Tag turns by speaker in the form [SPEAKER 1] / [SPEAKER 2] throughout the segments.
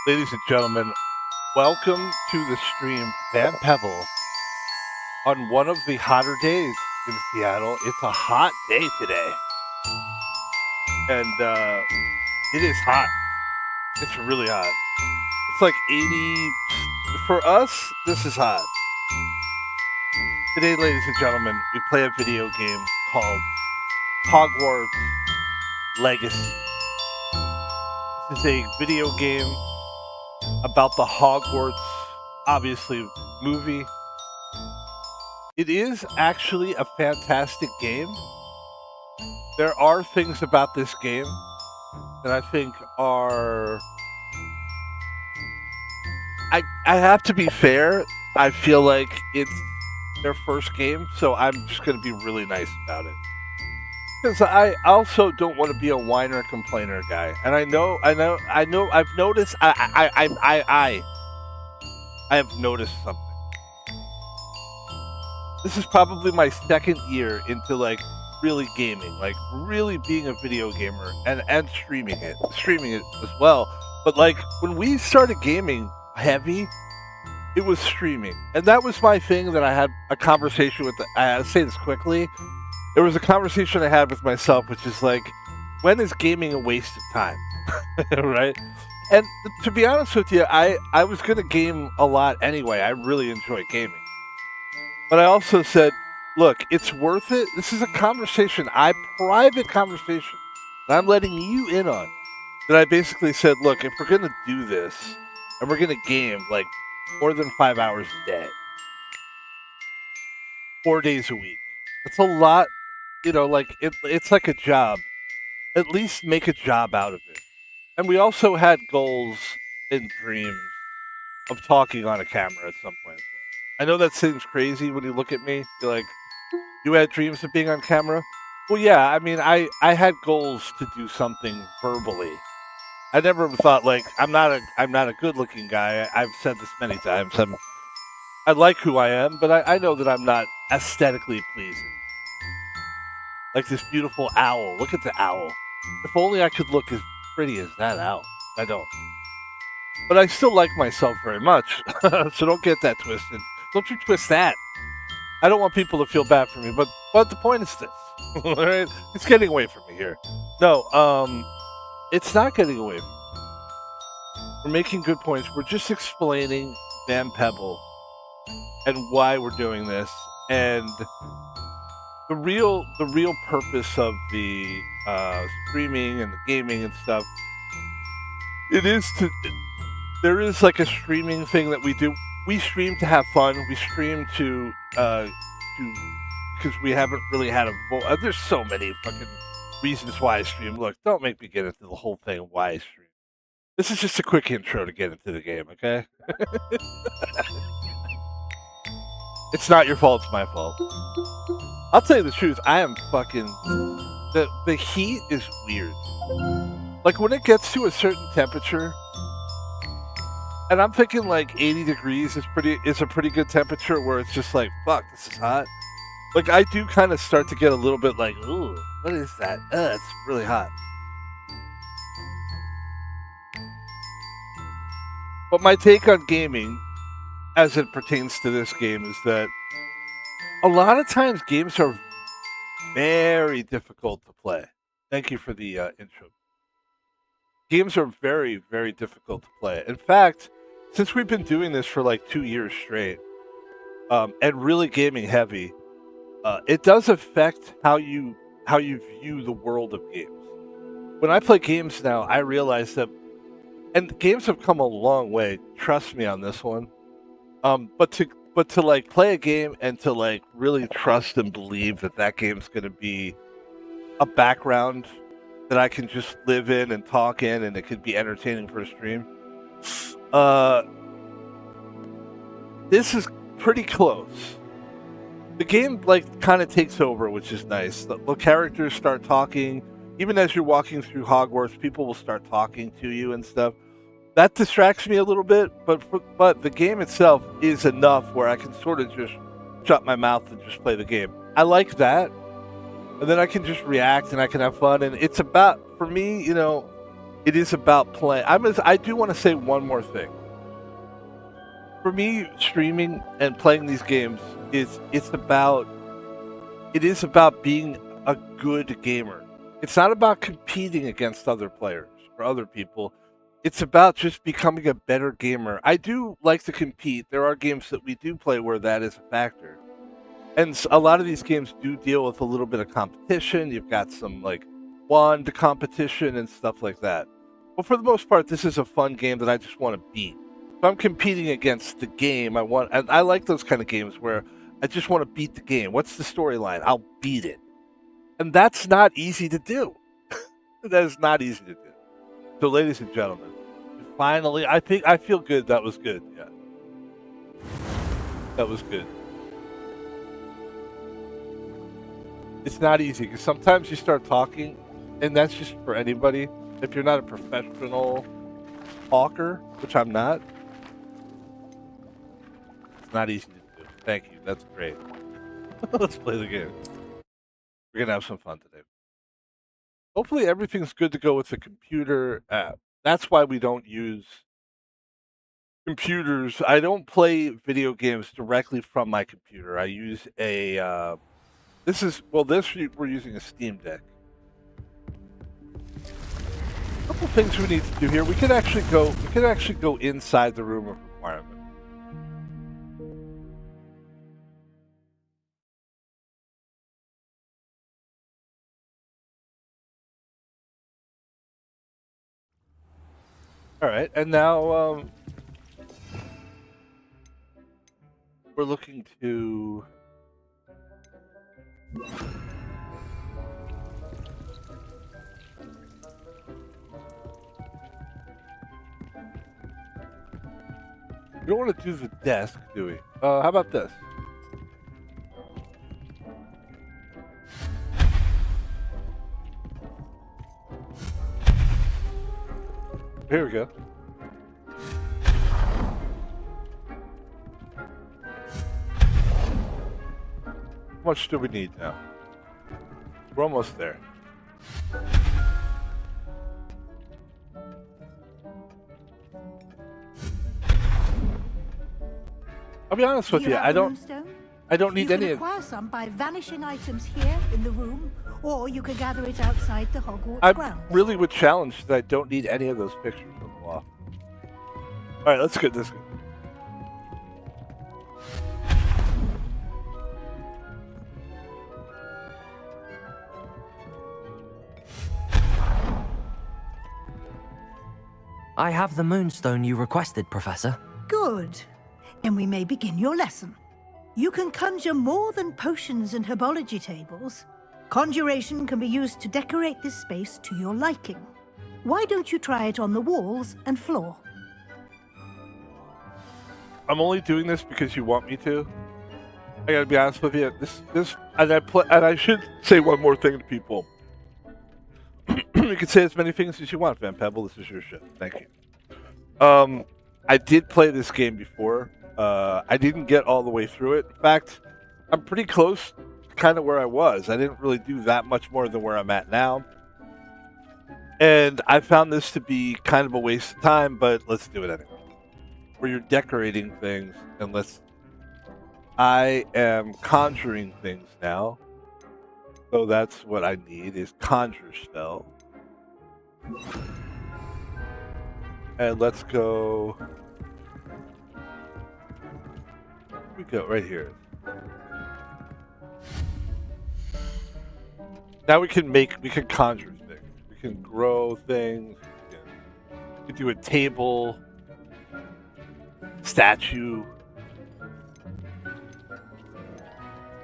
[SPEAKER 1] Ladies and gentlemen, welcome to the stream Van Pebble on one of the hotter days in Seattle. It's a hot day today. And it is hot. It's really hot. It's like 80. For us, this is hot. Today, ladies and gentlemen, we play a video game called Hogwarts Legacy. This is a video game about the Hogwarts, obviously, movie. It is actually a fantastic game. There are things about this game that I think are... I have to be fair. I feel like it's their first game, so I'm just going to be really nice about it. Because I also don't want to be a whiner complainer guy, and I know. I've noticed. I have noticed something. This is probably my second year into like really gaming, like really being a video gamer, and streaming it as well. But like when we started gaming heavy, it was streaming, and that was my thing. That I had a conversation with. I say this quickly. There was a conversation I had with myself, which is like, when is gaming a waste of time? Right? And to be honest with you, I was going to game a lot anyway. I really enjoy gaming. But I also said, look, it's worth it. This is a conversation, private conversation, that I'm letting you in on. That I basically said, look, if we're going to do this, and we're going to game like more than 5 hours a day, 4 days a week, it's a lot. Like it's like a job. At least make a job out of it. And we also had goals and dreams of talking on a camera at some point as well. I know that seems crazy when you look at me. You're like, you had dreams of being on camera? Well, yeah, I mean, I had goals to do something verbally. I never thought like I'm not a good-looking guy. I've said this many times. I like who I am, but I know that I'm not aesthetically pleasing. Like this beautiful owl. Look at the owl. If only I could look as pretty as that owl. I don't. But I still like myself very much. So don't get that twisted. Don't you twist that. I don't want people to feel bad for me. But the point is this. All right? It's getting away from me here. No, it's not getting away from me. We're making good points. We're just explaining Van Pebble and why we're doing this. And the real purpose of the streaming and the gaming and stuff, there is like a streaming thing that we do. We stream to have fun. We stream to because we haven't really had there's so many fucking reasons why I stream. Look, don't make me get into the whole thing of why I stream. This is just a quick intro to get into the game, okay? It's not your fault, it's my fault. I'll tell you the truth, I am fucking... The heat is weird. Like, when it gets to a certain temperature, and I'm thinking like 80 degrees is a pretty good temperature where it's just like, fuck, this is hot. Like, I do kind of start to get a little bit like, ooh, what is that? It's really hot. But my take on gaming, as it pertains to this game, is that a lot of times games are very difficult to play. Thank you for the intro. Games are very, very difficult to play. In fact, since we've been doing this for like 2 years straight, and really gaming heavy, it does affect how you view the world of games. When I play games now, I realize that, and games have come a long way. Trust me on this one. But to like play a game and to like really trust and believe that game's going to be a background that I can just live in and talk in, and it could be entertaining for a stream. This is pretty close. The game like kind of takes over, which is nice. The characters start talking. Even as you're walking through Hogwarts, people will start talking to you and stuff. That distracts me a little bit, but the game itself is enough where I can sort of just shut my mouth and just play the game. I like that. And then I can just react and I can have fun. And it's about, for me, It is about playing. I do want to say one more thing. For me, streaming and playing these games it is about being a good gamer. It's not about competing against other players or other people. It's about just becoming a better gamer. I do like to compete. There are games that we do play where that is a factor. And a lot of these games do deal with a little bit of competition. You've got some like wand competition and stuff like that. But for the most part, this is a fun game that I just want to beat. If I'm competing against the game, I like those kind of games where I just want to beat the game. What's the storyline? I'll beat it. And that's not easy to do. That is not easy to do. So, ladies and gentlemen, finally, I feel good. That was good. Yeah. That was good. It's not easy because sometimes you start talking, and that's just for anybody. If you're not a professional talker, which I'm not, it's not easy to do. Thank you. That's great. Let's play the game. We're going to have some fun today. Hopefully everything's good to go with the computer app. That's why we don't use computers. I don't play video games directly from my computer. I use a... we're using a Steam Deck. A couple things we need to do here. We could actually go inside the room of requirement. All right, and now we're looking to we don't want to do the desk, do we? How about this? Here we go. How much do we need now? We're almost there. I'll be honest with you. I don't need any.
[SPEAKER 2] You can acquire some by vanishing items here in the room, or you could gather it outside the Hogwarts grounds.
[SPEAKER 1] I really would challenge that I don't need any of those pictures on the wall. All right, let's get this.
[SPEAKER 3] I have the moonstone you requested, Professor.
[SPEAKER 2] Good. Then we may begin your lesson. You can conjure more than potions and herbology tables. Conjuration can be used to decorate this space to your liking. Why don't you try it on the walls and floor?
[SPEAKER 1] I'm only doing this because you want me to. I gotta be honest with you. And I should say one more thing to people. You can say as many things as you want, Van Pebble. This is your shit. Thank you. I did play this game before. I didn't get all the way through it. In fact, I'm pretty close to kind of where I was. I didn't really do that much more than where I'm at now. And I found this to be kind of a waste of time, but let's do it anyway. Where you're decorating things, and I am conjuring things now. So that's what I need, is conjure spell. And let's go... we go right here. Now we can conjure things. We can grow things. We can do a table, statue,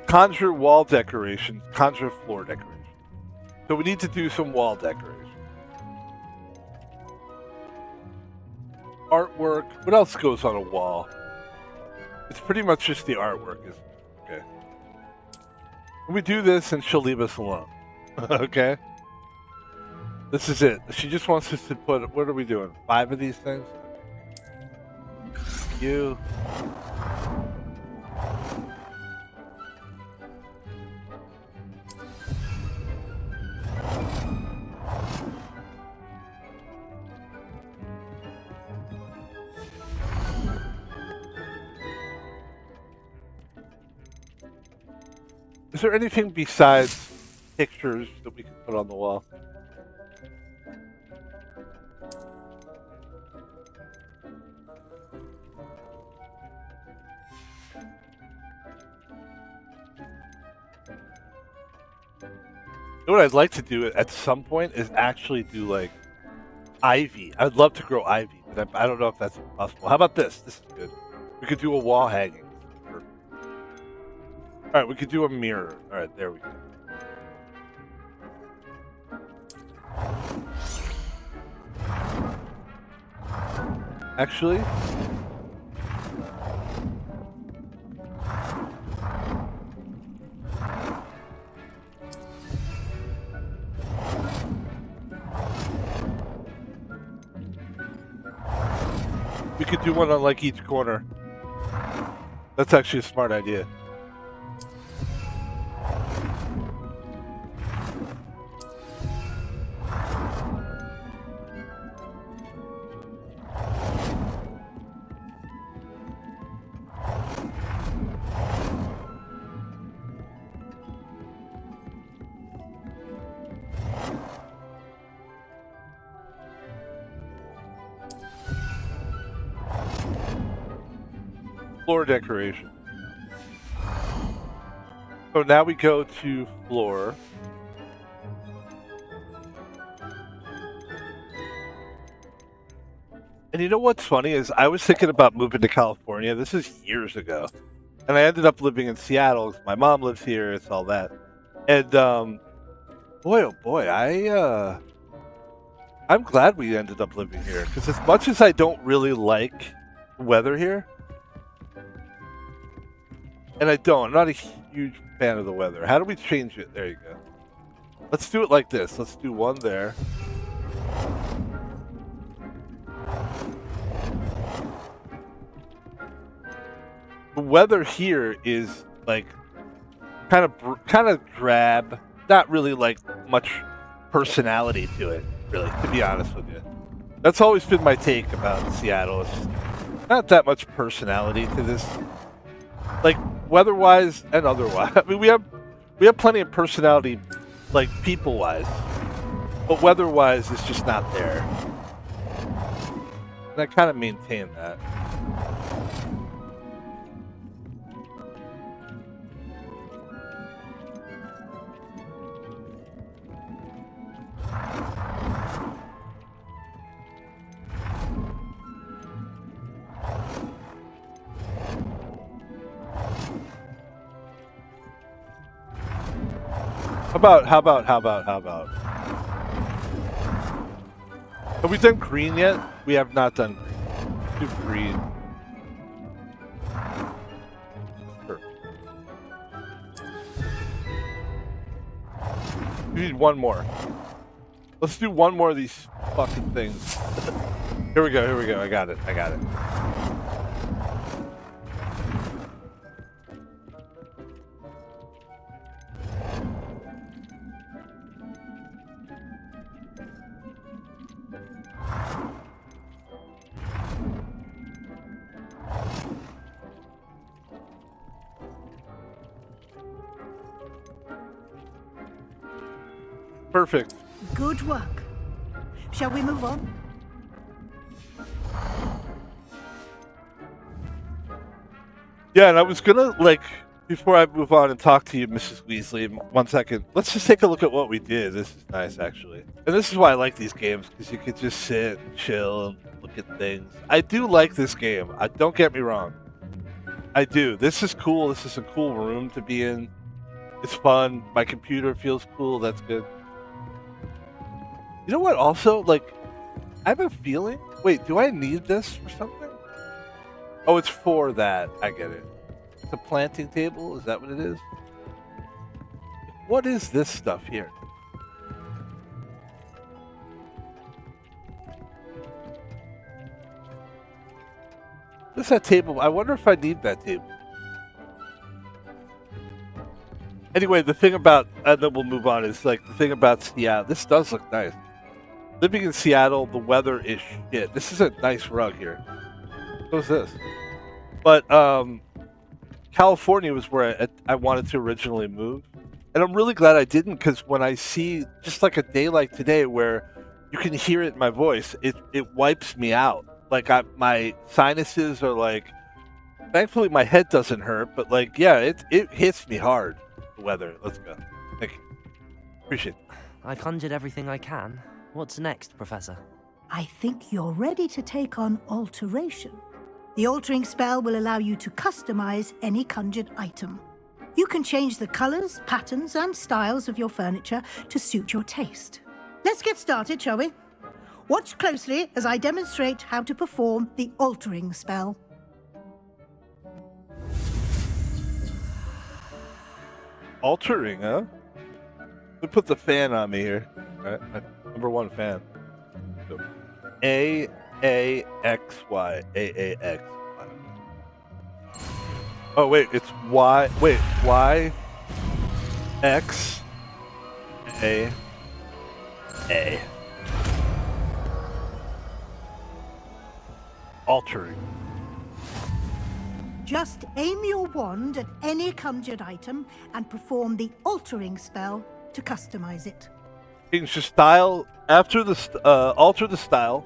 [SPEAKER 1] conjure wall decoration, conjure floor decoration. So we need to do some wall decoration. Artwork. What else goes on a wall? It's pretty much just the artwork, isn't it? Okay. We do this and she'll leave us alone. Okay? This is it. She just wants us to put, what are we doing? 5 of these things? You. there anything besides pictures that we can put on the wall? You know what I'd like to do at some point is actually do like ivy. I'd love to grow ivy, but I don't know if that's possible. How about this? This is good. We could do a wall hanging. All right, we could do a mirror. All right, there we go. Actually, we could do one on like each corner. That's actually a smart idea. Floor decoration. So now we go to floor. And you know what's funny is I was thinking about moving to California. This is years ago. And I ended up living in Seattle. My mom lives here. It's all that. And boy, oh boy, I'm glad we ended up living here. Because as much as I don't really like the weather here, and I'm not a huge fan of the weather. How do we change it? There you go. Let's do it like this. Let's do one there. The weather here is like kind of drab. Not really like much personality to it, really, to be honest with you. That's always been my take about Seattle. It's just not that much personality to this. Like weather-wise and otherwise. I mean, we have plenty of personality, like people-wise, but weather-wise, it's just not there. And I kind of maintain that. How about? Have we done green yet? We have not done green. Do green. Sure. We need one more. Let's do one more of these fucking things. Here we go. I got it. Perfect.
[SPEAKER 2] Good work. Shall we move on?
[SPEAKER 1] Yeah, and I was gonna, like, before I move on and talk to you, Mrs. Weasley, 1 second, let's just take a look at what we did. This is nice, actually. And this is why I like these games, because you could just sit and chill and look at things. I do like this game. Don't get me wrong. I do. This is cool. This is a cool room to be in. It's fun. My computer feels cool. That's good. You know what, also, like, I have a feeling... Wait, do I need this for something? Oh, it's for that. I get it. It's a planting table? Is that what it is? What is this stuff here? What's that table? I wonder if I need that table. Anyway, the thing about... and then we'll move on, is, like, the thing about Seattle... This does look nice. Living in Seattle, the weather is shit. This is a nice rug here. What's this? But, California was where I wanted to originally move. And I'm really glad I didn't, because when I see just like a day like today where you can hear it in my voice, it wipes me out. Like my sinuses are like, thankfully my head doesn't hurt, but like, yeah, it hits me hard. The weather. Let's go. Thank you. Appreciate it.
[SPEAKER 3] I conjured everything I can. What's next, Professor?
[SPEAKER 2] I think you're ready to take on alteration. The altering spell will allow you to customize any conjured item. You can change the colors, patterns, and styles of your furniture to suit your taste. Let's get started, shall we? Watch closely as I demonstrate how to perform the altering spell.
[SPEAKER 1] Altering, huh? Let me put the fan on me here. All right, my #1 fan. So, A-A-X-Y. A-A-X-Y. Oh, wait, it's Y. Wait, Y. X. A. A. Altering.
[SPEAKER 2] Just aim your wand at any conjured item and perform the altering spell to customize it.
[SPEAKER 1] Change the style. After the alter the style.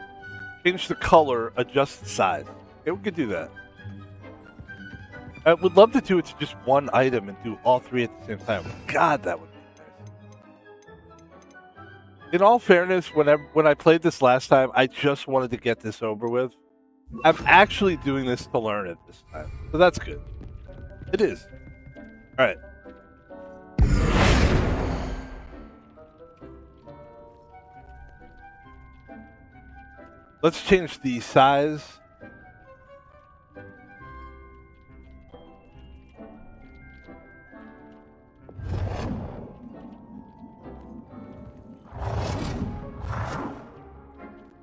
[SPEAKER 1] Change the color. Adjust the size. Okay, we could do that. I would love to do it to just one item and do all three at the same time. God, that would be nice. In all fairness, when I played this last time, I just wanted to get this over with. I'm actually doing this to learn it this time, so that's good. It is. All right. Let's change the size.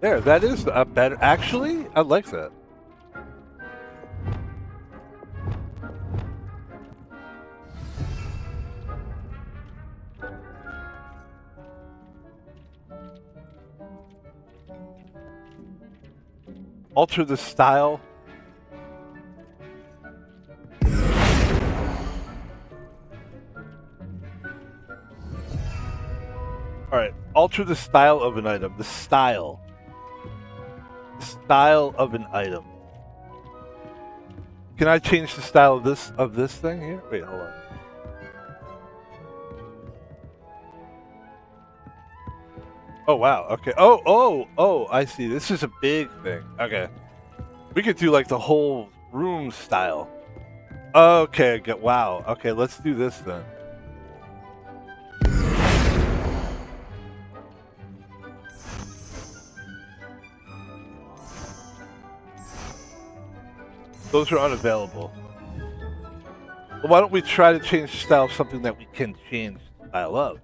[SPEAKER 1] There, that is a better. Actually, I like that. Alter the style. All right, alter the style of an item. The style. Style of an item. Can I change the style of this thing here? Wait, hold on. Oh wow. Okay. Oh, I see. This is a big thing. Okay. We could do like the whole room style. Okay, wow. Okay, let's do this then. Those are unavailable. Well, why don't we try to change the style of something that we can change the style of?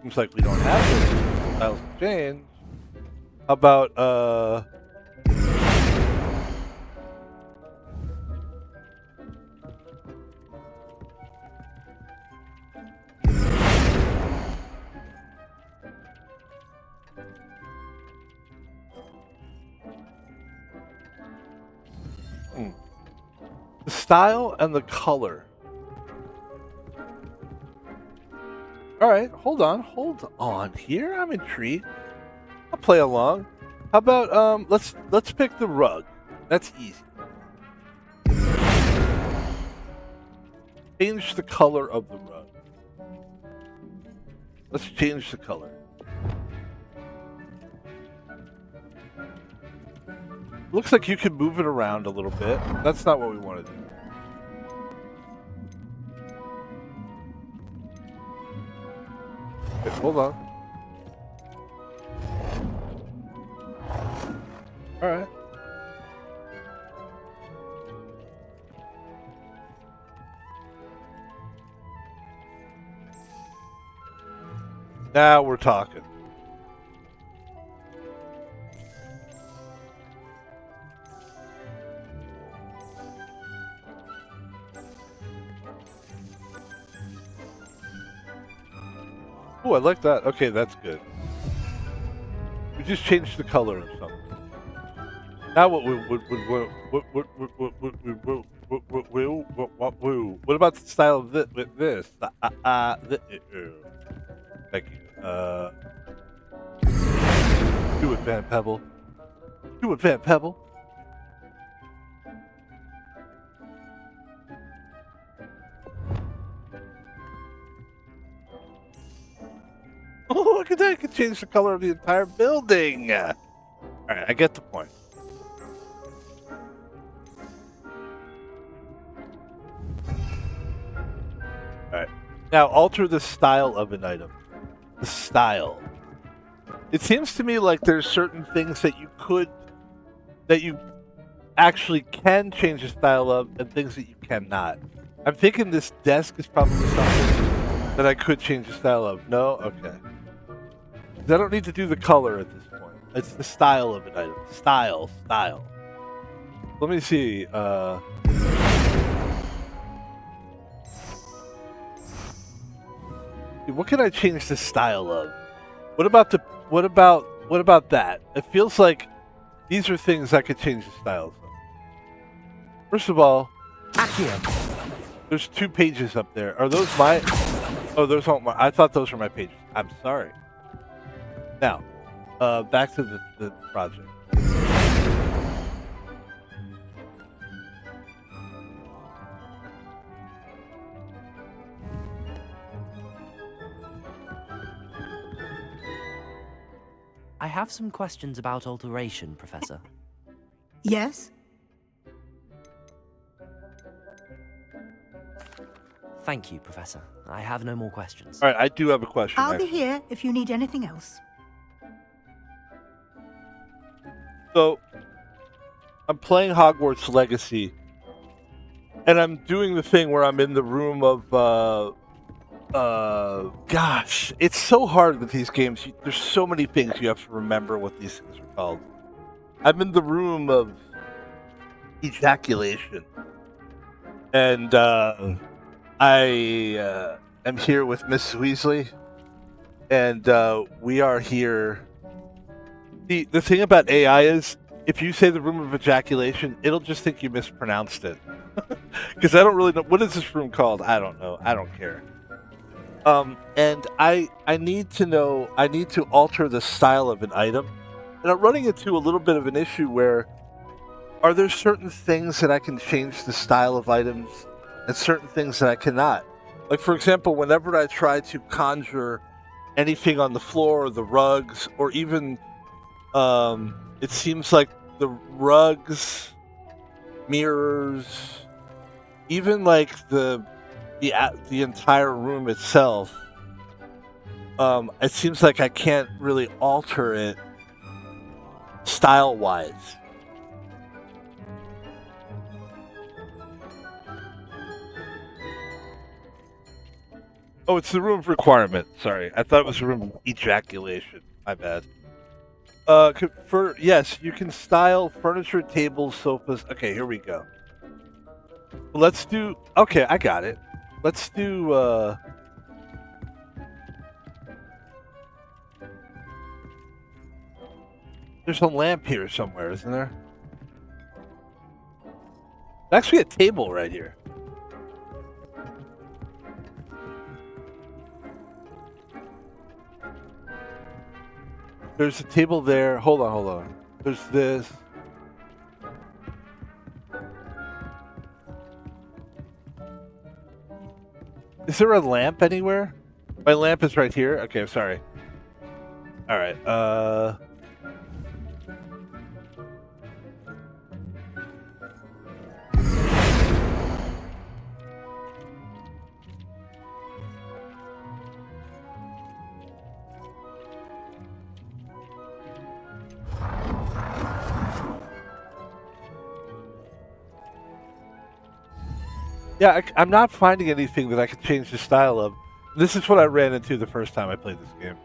[SPEAKER 1] Seems like we don't have those styles to change. How about, the style and the color. All right, hold on here. I'm intrigued. I'll play along. How about let's pick the rug. That's easy. Change the color of the rug. Let's change the color. Looks like you can move it around a little bit. That's not what we want to do. Okay, hold on. All right. Now we're talking. Oh, I like that. Okay, that's good. We just changed the color of something. Now what we Woo. What about the style of this? With this? Thank you. Do it, Van Pebble. Do it, Van Pebble. Oh, look at that! I can change the color of the entire building. All right, I get the point. Alright. Now, alter the style of an item. The style. It seems to me like there's certain things that you actually can change the style of, and things that you cannot. I'm thinking this desk is probably something that I could change the style of. No? Okay. I don't need to do the color at this point. It's the style of an item. Style. Let me see. What can I change the style of? What about that? It feels like these are things I could change the styles of. First of all, there's 2 pages up there. Are those my? Oh, those aren't my. I thought those were my pages. I'm sorry. Now, back to the project.
[SPEAKER 3] I have some questions about alteration, Professor.
[SPEAKER 2] Yes?
[SPEAKER 3] Thank you, Professor. I have no more questions.
[SPEAKER 1] All right, I do have a question.
[SPEAKER 2] I'll be here if you need anything else.
[SPEAKER 1] So, I'm playing Hogwarts Legacy, and I'm doing the thing where I'm in the room of, gosh, it's so hard with these games. There's so many things you have to remember what these things are called. I'm in the room of ejaculation, and I am here with Miss Weasley, and we are here. The thing about AI is, if you say the room of ejaculation, it'll just think you mispronounced it. Because I don't really know. What is this room called? I don't know. I don't care. And I need to know, I need to alter the style of an item. And I'm running into a little bit of an issue where, are there certain things that I can change the style of items and certain things that I cannot? Like, for example, whenever I try to conjure anything on the floor or the rugs, or even, it seems like the rugs, mirrors, even like the entire room itself, it seems like I can't really alter it style-wise. Oh, it's the room of requirement. Sorry, I thought it was the room of ejaculation. My bad. Yes, you can style furniture, tables, sofas. Okay, here we go. Let's do. Okay, I got it. Let's do. There's a lamp here somewhere, isn't there? There's actually a table right here. There's a table there. Hold on. There's this. Is there a lamp anywhere? My lamp is right here. Okay, I'm sorry. All right. Yeah, I'm not finding anything that I can change the style of. This is what I ran into the first time I played this game.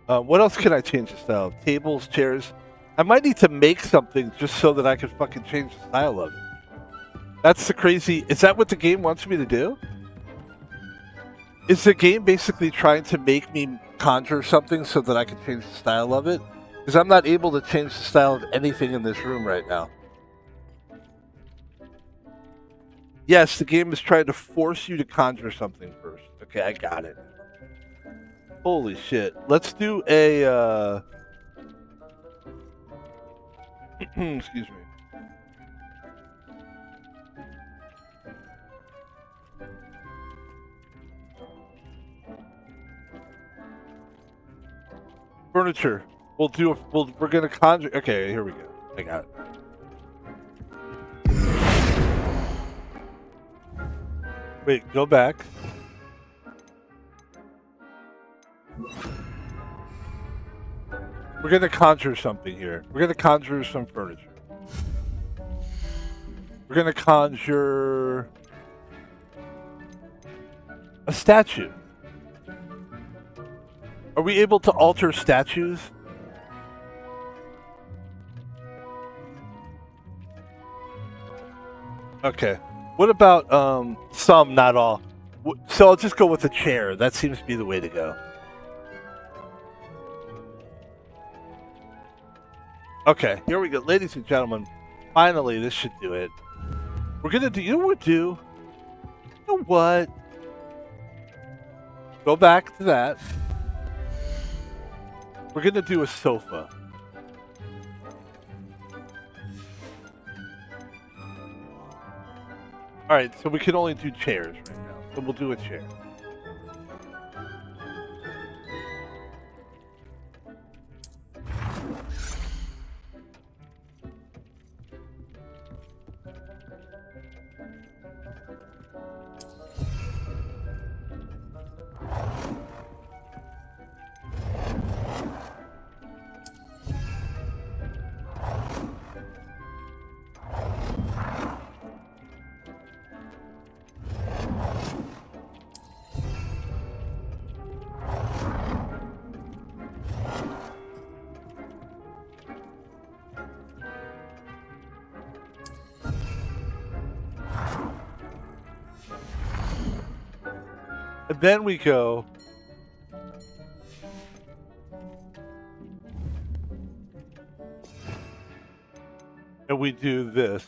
[SPEAKER 1] What else can I change the style of? Tables, chairs. I might need to make something just so that I can fucking change the style of it. That's the crazy... Is that what the game wants me to do? Is the game basically trying to make me conjure something so that I can change the style of it? Because I'm not able to change the style of anything in this room right now. Yes, the game is trying to force you to conjure something first. Okay, I got it. Holy shit. Let's do a, excuse me. Furniture. We're gonna conjure. Okay, here we go. I got it. Wait, go back. We're gonna conjure something here. We're gonna conjure some furniture. We're gonna conjure a statue. Are we able to alter statues? Okay. What about some, not all? So I'll just go with a chair. That seems to be the way to go. Okay, here we go. Ladies and gentlemen, finally this should do it. We're gonna do, you know what we'll do? You know what? Go back to that. We're gonna do a sofa. Alright, so we can only do chairs right now. So we'll do a chair. And then we go and we do this.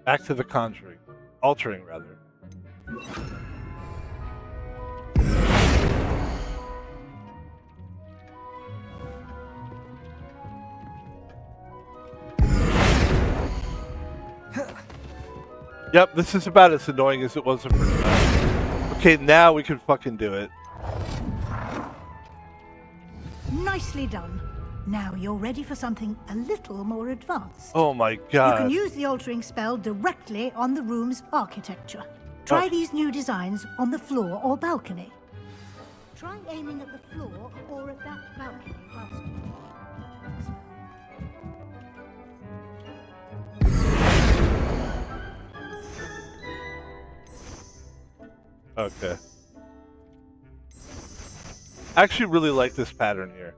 [SPEAKER 1] Back to the conjuring. Altering, rather. Yep, this is about as annoying as it was the first time. Okay, now we can fucking do it.
[SPEAKER 2] Nicely done. Now you're ready for something a little more advanced.
[SPEAKER 1] Oh my god.
[SPEAKER 2] You can use the altering spell directly on the room's architecture. Try these new designs on the floor or balcony. Try aiming at the floor or at that balcony whilst
[SPEAKER 1] Okay. I actually really like this pattern here.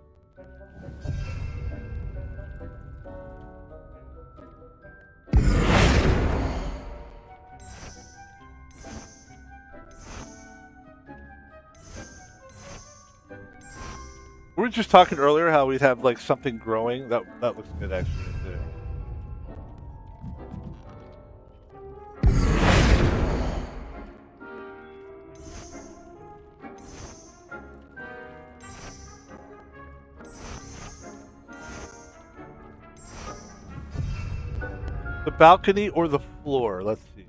[SPEAKER 1] We were just talking earlier how we'd have like something growing. That looks good actually too. The balcony or the floor? Let's see.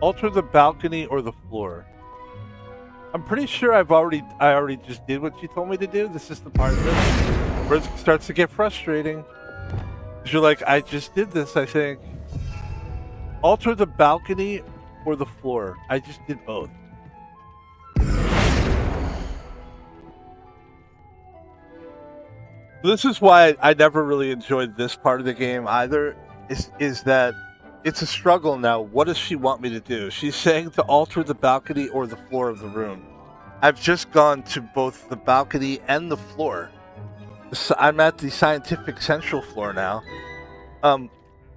[SPEAKER 1] Alter the balcony or the floor. I'm pretty sure I already just did what you told me to do. This is the part where it starts to get frustrating. 'Cause you're like, I just did this, I think. Alter the balcony or the floor. I just did both. This is why I never really enjoyed this part of the game either, is that it's a struggle now. What does she want me to do? She's saying to alter the balcony or the floor of the room. I've just gone to both the balcony and the floor. So I'm at the scientific central floor now.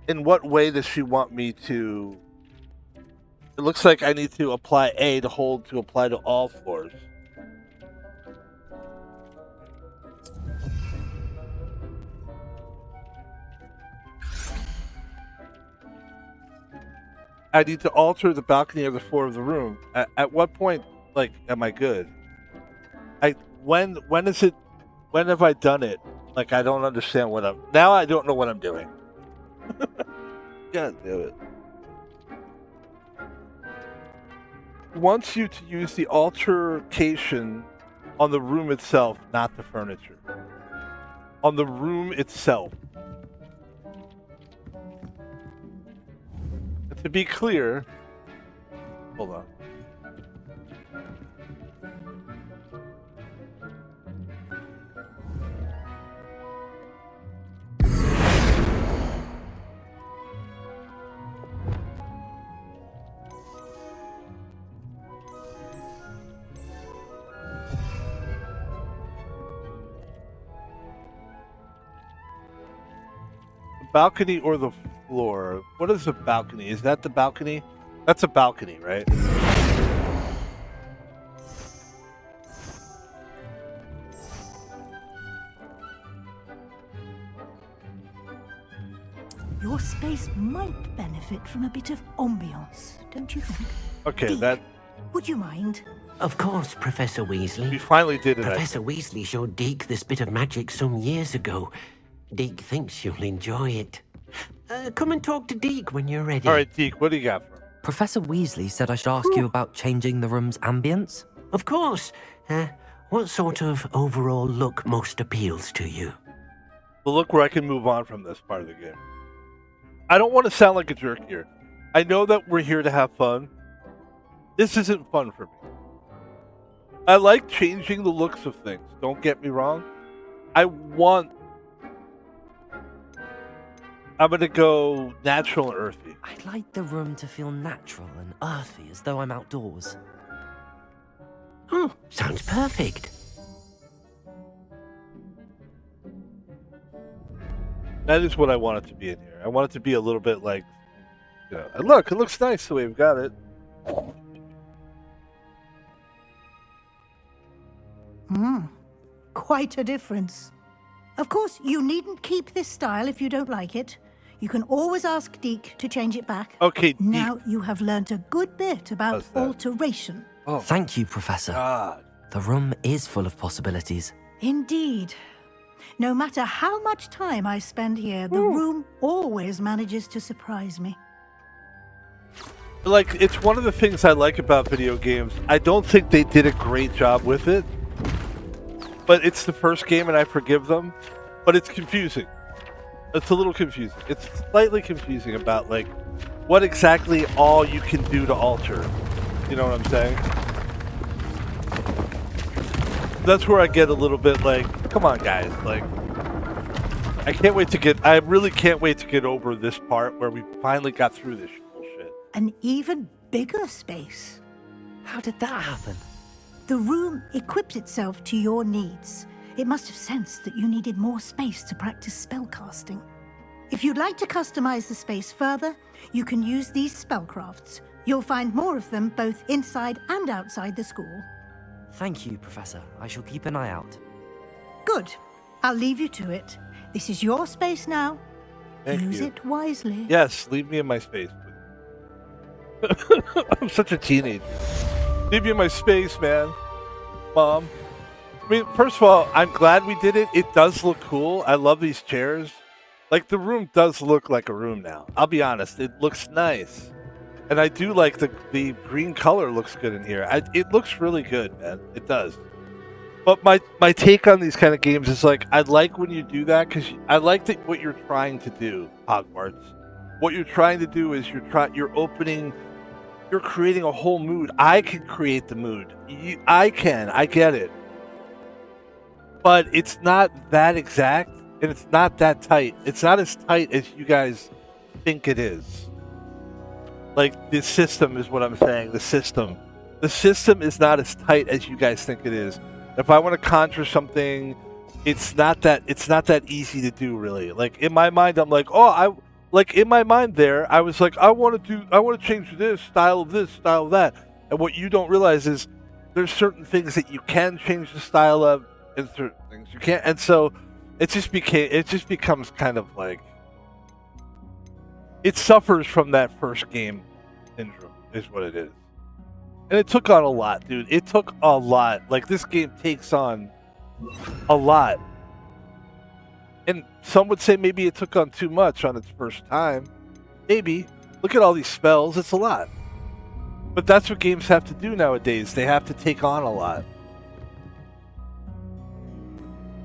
[SPEAKER 1] In what way does she want me to It looks like I need to apply A to hold to apply to all floors. I need to alter the balcony or the floor of the room. At what point, like, am I good? When have I done it? Like, I don't understand now I don't know what I'm doing. God damn it. Wants you to use the altercation on the room itself, not the furniture. On the room itself. And to be clear, hold on. Balcony or the floor? What is a balcony? Is that the balcony? That's a balcony, right?
[SPEAKER 2] Your space might benefit from a bit of ambiance, don't you think?
[SPEAKER 1] Okay,
[SPEAKER 2] Deke,
[SPEAKER 1] that
[SPEAKER 2] would you mind?
[SPEAKER 4] Of course, Professor
[SPEAKER 1] we
[SPEAKER 4] Weasley.
[SPEAKER 1] finally did it.
[SPEAKER 4] Professor Weasley showed Deke this bit of magic some years ago. Deke thinks you'll enjoy it. Come and talk to Deke when you're ready.
[SPEAKER 1] All right, Deke, what do you got for him?
[SPEAKER 3] Professor Weasley said I should ask you about changing the room's ambience.
[SPEAKER 4] Of course. What sort of overall look most appeals to you?
[SPEAKER 1] The look where I can move on from this part of the game. I don't want to sound like a jerk here. I know that we're here to have fun. This isn't fun for me. I like changing the looks of things. Don't get me wrong. I'm going to go natural and earthy.
[SPEAKER 3] I'd like the room to feel natural and earthy, as though I'm outdoors.
[SPEAKER 4] Oh, sounds perfect.
[SPEAKER 1] That is what I want it to be in here. I want it to be a little bit like, you know, and look, it looks nice the way we've got it.
[SPEAKER 2] Quite a difference. Of course, you needn't keep this style if you don't like it. You can always ask Deke to change it back.
[SPEAKER 1] Okay,
[SPEAKER 2] Now
[SPEAKER 1] Deke.
[SPEAKER 2] you have learnt a good bit about
[SPEAKER 1] How's that?
[SPEAKER 2] alteration.
[SPEAKER 1] Oh,
[SPEAKER 3] Thank you, Professor.
[SPEAKER 1] God.
[SPEAKER 3] The room is full of possibilities.
[SPEAKER 2] Indeed. No matter how much time I spend here, the room always manages to surprise me.
[SPEAKER 1] Like, it's one of the things I like about video games. I don't think they did a great job with it. But it's the first game and I forgive them. But it's confusing. It's a little confusing. It's slightly confusing about, like, what exactly all you can do to alter. You know what I'm saying? That's where I get a little bit like, come on, guys. Like, I really can't wait to get over this part where we finally got through this bullshit.
[SPEAKER 2] An even bigger space.
[SPEAKER 3] How did that happen?
[SPEAKER 2] The room equipped itself to your needs. It must have sensed that you needed more space to practice spellcasting. If you'd like to customize the space further, you can use these spellcrafts. You'll find more of them both inside and outside the school.
[SPEAKER 3] Thank you, Professor. I shall keep an eye out.
[SPEAKER 2] Good. I'll leave you to it. This is your space now.
[SPEAKER 1] Thank
[SPEAKER 2] Use
[SPEAKER 1] you.
[SPEAKER 2] it wisely.
[SPEAKER 1] Yes, leave me in my space, please. I'm such a teenager. Leave me in my space, man. Mom. I mean, first of all, I'm glad we did it. It does look cool. I love these chairs. Like, the room does look like a room now. I'll be honest. It looks nice. And I do like the green color looks good in here. It looks really good, man. It does. But my take on these kind of games is like, I like when you do that because I like what you're trying to do, Hogwarts. What you're trying to do is you're creating a whole mood. I can create the mood. I get it. But it's not that exact, and it's not that tight. It's not as tight as you guys think it is. Like, the system is what I'm saying. The system is not as tight as you guys think it is. If I want to conjure something, it's not that easy to do, really. Like, in my mind, I'm like, oh, like in my mind there, I was like, I want to change this, style of that. And what you don't realize is there's certain things that you can change the style of and certain things you can't. And so it just becomes kind of like, it suffers from that first game syndrome is what it is. And it took on a lot, dude. It took a lot. Like, this game takes on a lot. And some would say maybe it took on too much on its first time. Maybe. Look at all these spells. It's a lot. But that's what games have to do nowadays. They have to take on a lot.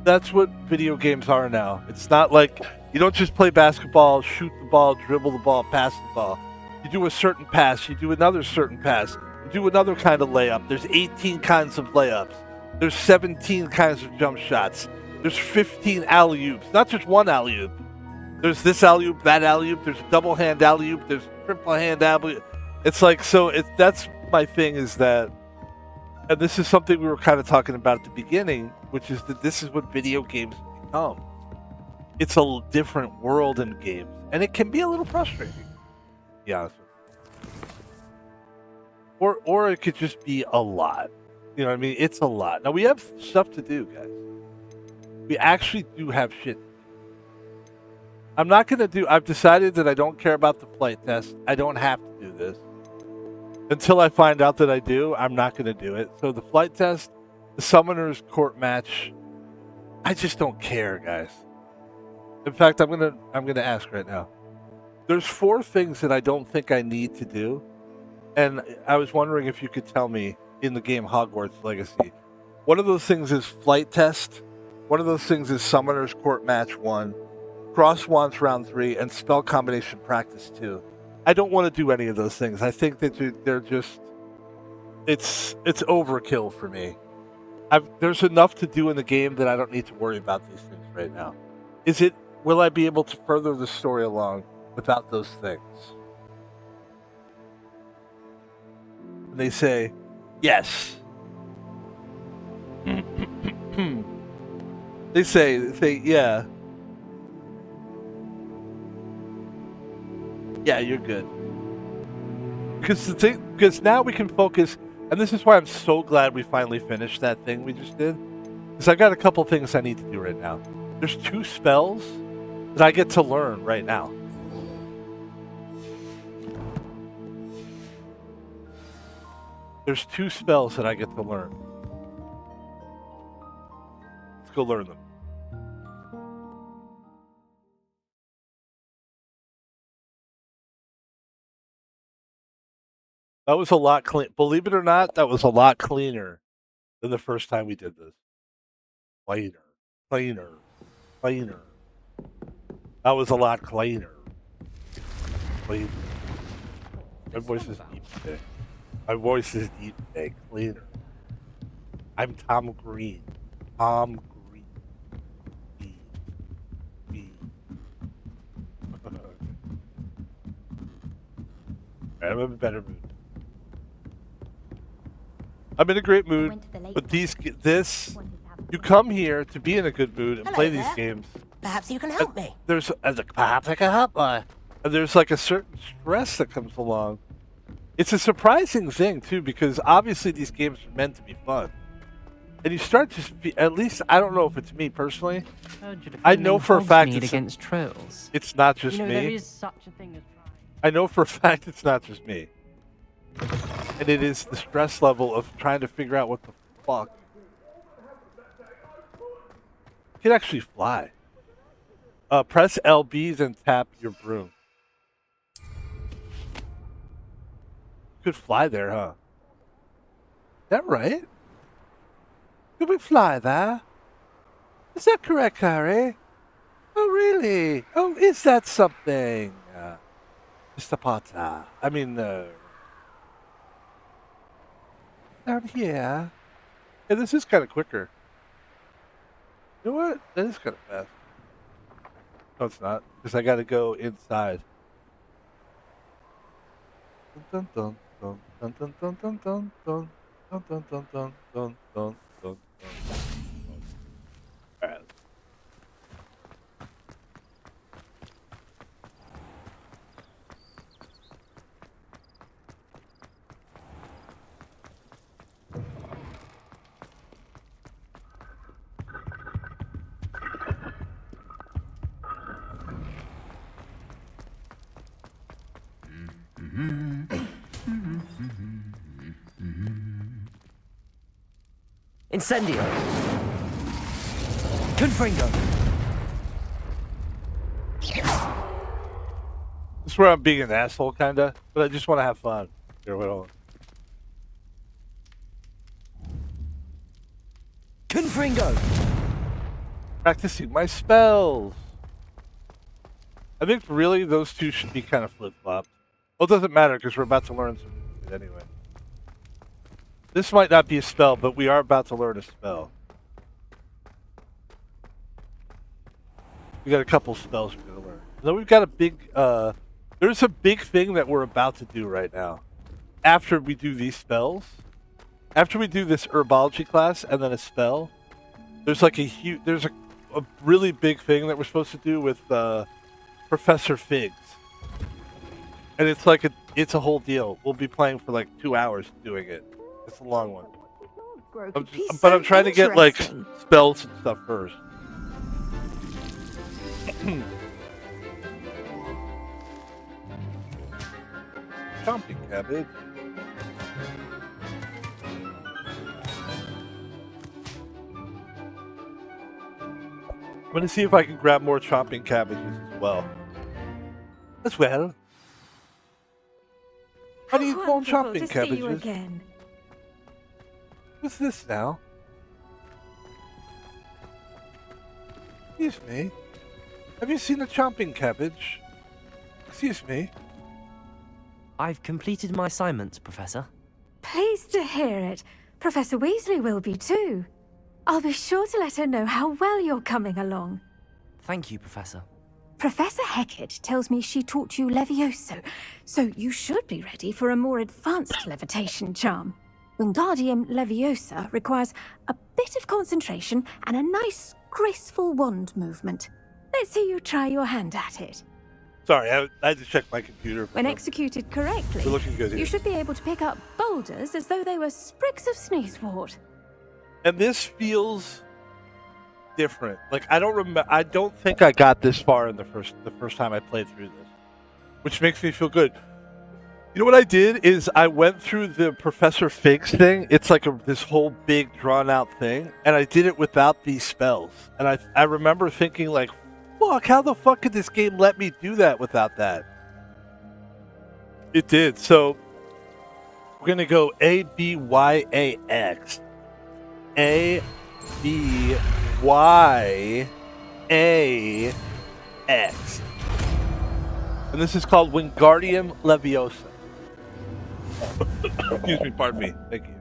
[SPEAKER 1] That's what video games are now. It's not like you don't just play basketball, shoot the ball, dribble the ball, pass the ball. You do a certain pass. You do another certain pass. You do another kind of layup. There's 18 kinds of layups. There's 17 kinds of jump shots. There's 15 alley-oops. Not just one alley-oop. There's this alley-oop, that alley-oop. There's a double hand alley-oop. There's triple hand alley-oop. It's like, so that's my thing is that, and this is something we were kind of talking about at the beginning, which is that this is what video games become. It's a different world in games. And it can be a little frustrating, to be honest with you. Or it could just be a lot. You know what I mean? It's a lot. Now, we have stuff to do, guys. We actually do have shit. I've decided that I don't care about the flight test. I don't have to do this. Until I find out that I do, I'm not going to do it. So the flight test, the Summoner's Court match, I just don't care, guys. In fact, I'm gonna ask right now. There's 4 things that I don't think I need to do. And I was wondering if you could tell me in the game Hogwarts Legacy. One of those things is flight test. One of those things is Summoner's Court match 1, Cross Wands round 3, and spell combination practice 2. I don't want to do any of those things. I think that they're just, it's overkill for me. There's enough to do in the game that I don't need to worry about these things right now. Will I be able to further the story along without those things? And they say, yes. They say, yeah. Yeah, you're good. Because now we can focus, and this is why I'm so glad we finally finished that thing we just did. Because I got a couple things I need to do right now. There's 2 spells that I get to learn right now. There's 2 spells that I get to learn. Let's go learn them. That was a lot clean. Believe it or not, that was a lot cleaner than the first time we did this. Cleaner. That was a lot cleaner. My voice is deep today. Cleaner. I'm Tom Green. Tom Green. B. I'm in a better mood. I'm in a great mood, but you come here to be in a good mood and play these games.
[SPEAKER 5] Perhaps you can help me.
[SPEAKER 1] Perhaps I can help me. And there's like a certain stress that comes along. It's a surprising thing too, because obviously these games are meant to be fun. And you start to at least, I don't know if it's me personally. I know for a fact
[SPEAKER 3] against trolls.
[SPEAKER 1] It's not just me.
[SPEAKER 3] There is such a thing as trying.
[SPEAKER 1] I know for a fact it's not just me. And it is the stress level of trying to figure out what the fuck. You can actually fly. Press LB, then tap your broom. You could fly there, huh? Is that right? Could we fly there? Is that correct, Harry? Oh, really? Oh, is that something? Mr. Potter. I mean, down here. Yeah, this is kind of quicker. You know what? That is kind of fast. No, it's not, because I got to go inside. Dun dun dun dun dun dun dun dun dun dun dun dun dun dun dun dun. All right.
[SPEAKER 3] Incendio. Confringo.
[SPEAKER 1] This is where I'm being an asshole, kinda, but I just want to have fun. Here, wait on.
[SPEAKER 3] Confringo.
[SPEAKER 1] Practicing my spells. I think really those two should be kind of flip-flopped. Well, it doesn't matter because we're about to learn some anyway. This might not be a spell, but we are about to learn a spell. We got a couple spells we're gonna learn. Then we've got a big. There's a big thing that we're about to do right now. After we do these spells, after we do this herbology class and then a spell, there's like a huge. There's a really big thing that we're supposed to do with Professor Figs, and it's like it's a whole deal. We'll be playing for like 2 hours doing it. It's a long one. But I'm trying to get like spells and stuff first. Chomping cabbage. I'm gonna see if I can grab more chomping cabbages as well. As well. How do you call chomping cabbages?
[SPEAKER 5] See you again.
[SPEAKER 1] What's this now? Excuse me. Have you seen a chomping cabbage? Excuse me.
[SPEAKER 3] I've completed my assignments, Professor.
[SPEAKER 5] Pleased to hear it. Professor Weasley will be too. I'll be sure to let her know how well you're coming along.
[SPEAKER 3] Thank you, Professor.
[SPEAKER 5] Professor Hecat tells me she taught you Levioso, so you should be ready for a more advanced levitation charm. Wingardium Leviosa requires a bit of concentration and a nice, graceful wand movement. Let's see you try your hand at it.
[SPEAKER 1] Sorry, I had to check my computer.
[SPEAKER 5] When executed correctly,
[SPEAKER 1] We're looking good here.
[SPEAKER 5] you should be able to pick up boulders as though they were sprigs of sneezewort.
[SPEAKER 1] And this feels different. Like I don't remember. I don't think I got this far in the first time I played through this, which makes me feel good. You know what I did is I went through the Professor Figs thing. It's like this whole big drawn out thing, and I did it without these spells. And I remember thinking like, "Fuck! How the fuck could this game let me do that without that?" It did. So we're gonna go A B Y A X. A B Y A X. And this is called Wingardium Leviosa. Excuse me, pardon me. Thank you.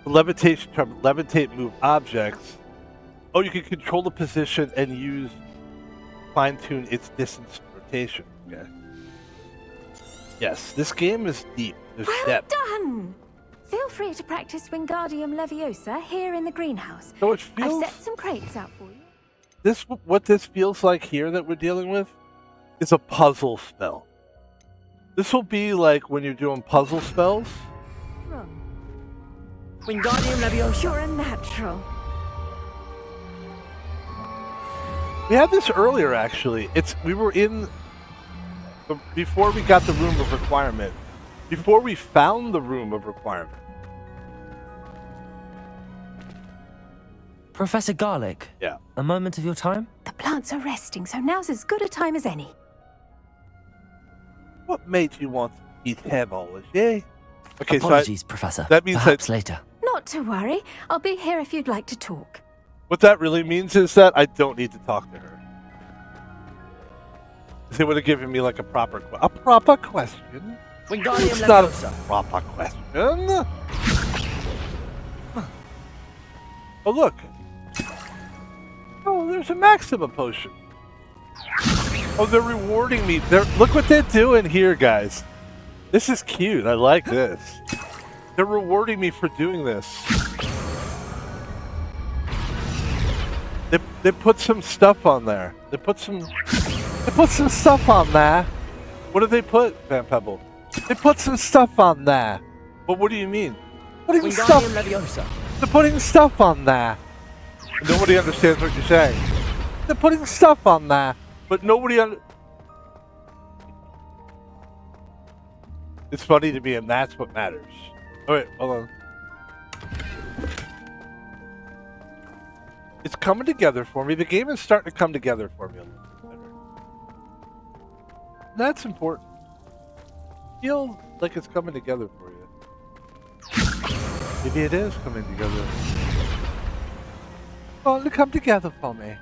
[SPEAKER 1] Levitation term, levitate, move objects. Oh, you can control the position and use fine-tune its distance rotation. Okay. Yes, this game is deep. There's
[SPEAKER 5] Well
[SPEAKER 1] depth.
[SPEAKER 5] done! Feel free to practice Wingardium Leviosa here in the greenhouse.
[SPEAKER 1] So it feels.
[SPEAKER 5] I've set some crates out for you.
[SPEAKER 1] What this feels like here that we're dealing with is a puzzle spell. This will be like when you're doing puzzle spells.
[SPEAKER 3] Wingardium Leviosa.
[SPEAKER 5] You're a natural.
[SPEAKER 1] We had this earlier, actually. We were in before we got the room of requirement. Before we found the room of requirement.
[SPEAKER 3] Professor Garlic.
[SPEAKER 1] Yeah.
[SPEAKER 3] A moment of your time?
[SPEAKER 5] The plants are resting, so now's as good a time as any.
[SPEAKER 1] What made you want to eat herbology? Eh? Okay,
[SPEAKER 3] Apologies, Professor.
[SPEAKER 1] that means
[SPEAKER 3] Perhaps later.
[SPEAKER 5] Not to worry. I'll be here if you'd like to talk.
[SPEAKER 1] what that really means is that I don't need to talk to her. They would have given me like a proper question.
[SPEAKER 3] Wingardium
[SPEAKER 1] It's not a
[SPEAKER 3] Leviosa.
[SPEAKER 1] proper question. Oh, look. Oh, there's a Maxima potion. Oh, they're rewarding me. Look what they're doing here, guys. This is cute. I like this. They're rewarding me for doing this. They put some stuff on there. They put some stuff on there. What did they put, Van Pebble? They put some stuff on there. But what do you mean? Putting stuff.
[SPEAKER 3] Wingardium Leviosa.
[SPEAKER 1] They're putting stuff on there. Nobody understands what you're saying. They're putting stuff on there, but nobody It's funny to me, and that's what matters. All right, hold on. It's coming together for me. The game is starting to come together for me a little bit better. That's important. Feel like it's coming together for you. Maybe it is coming together. Oh, to come together for me.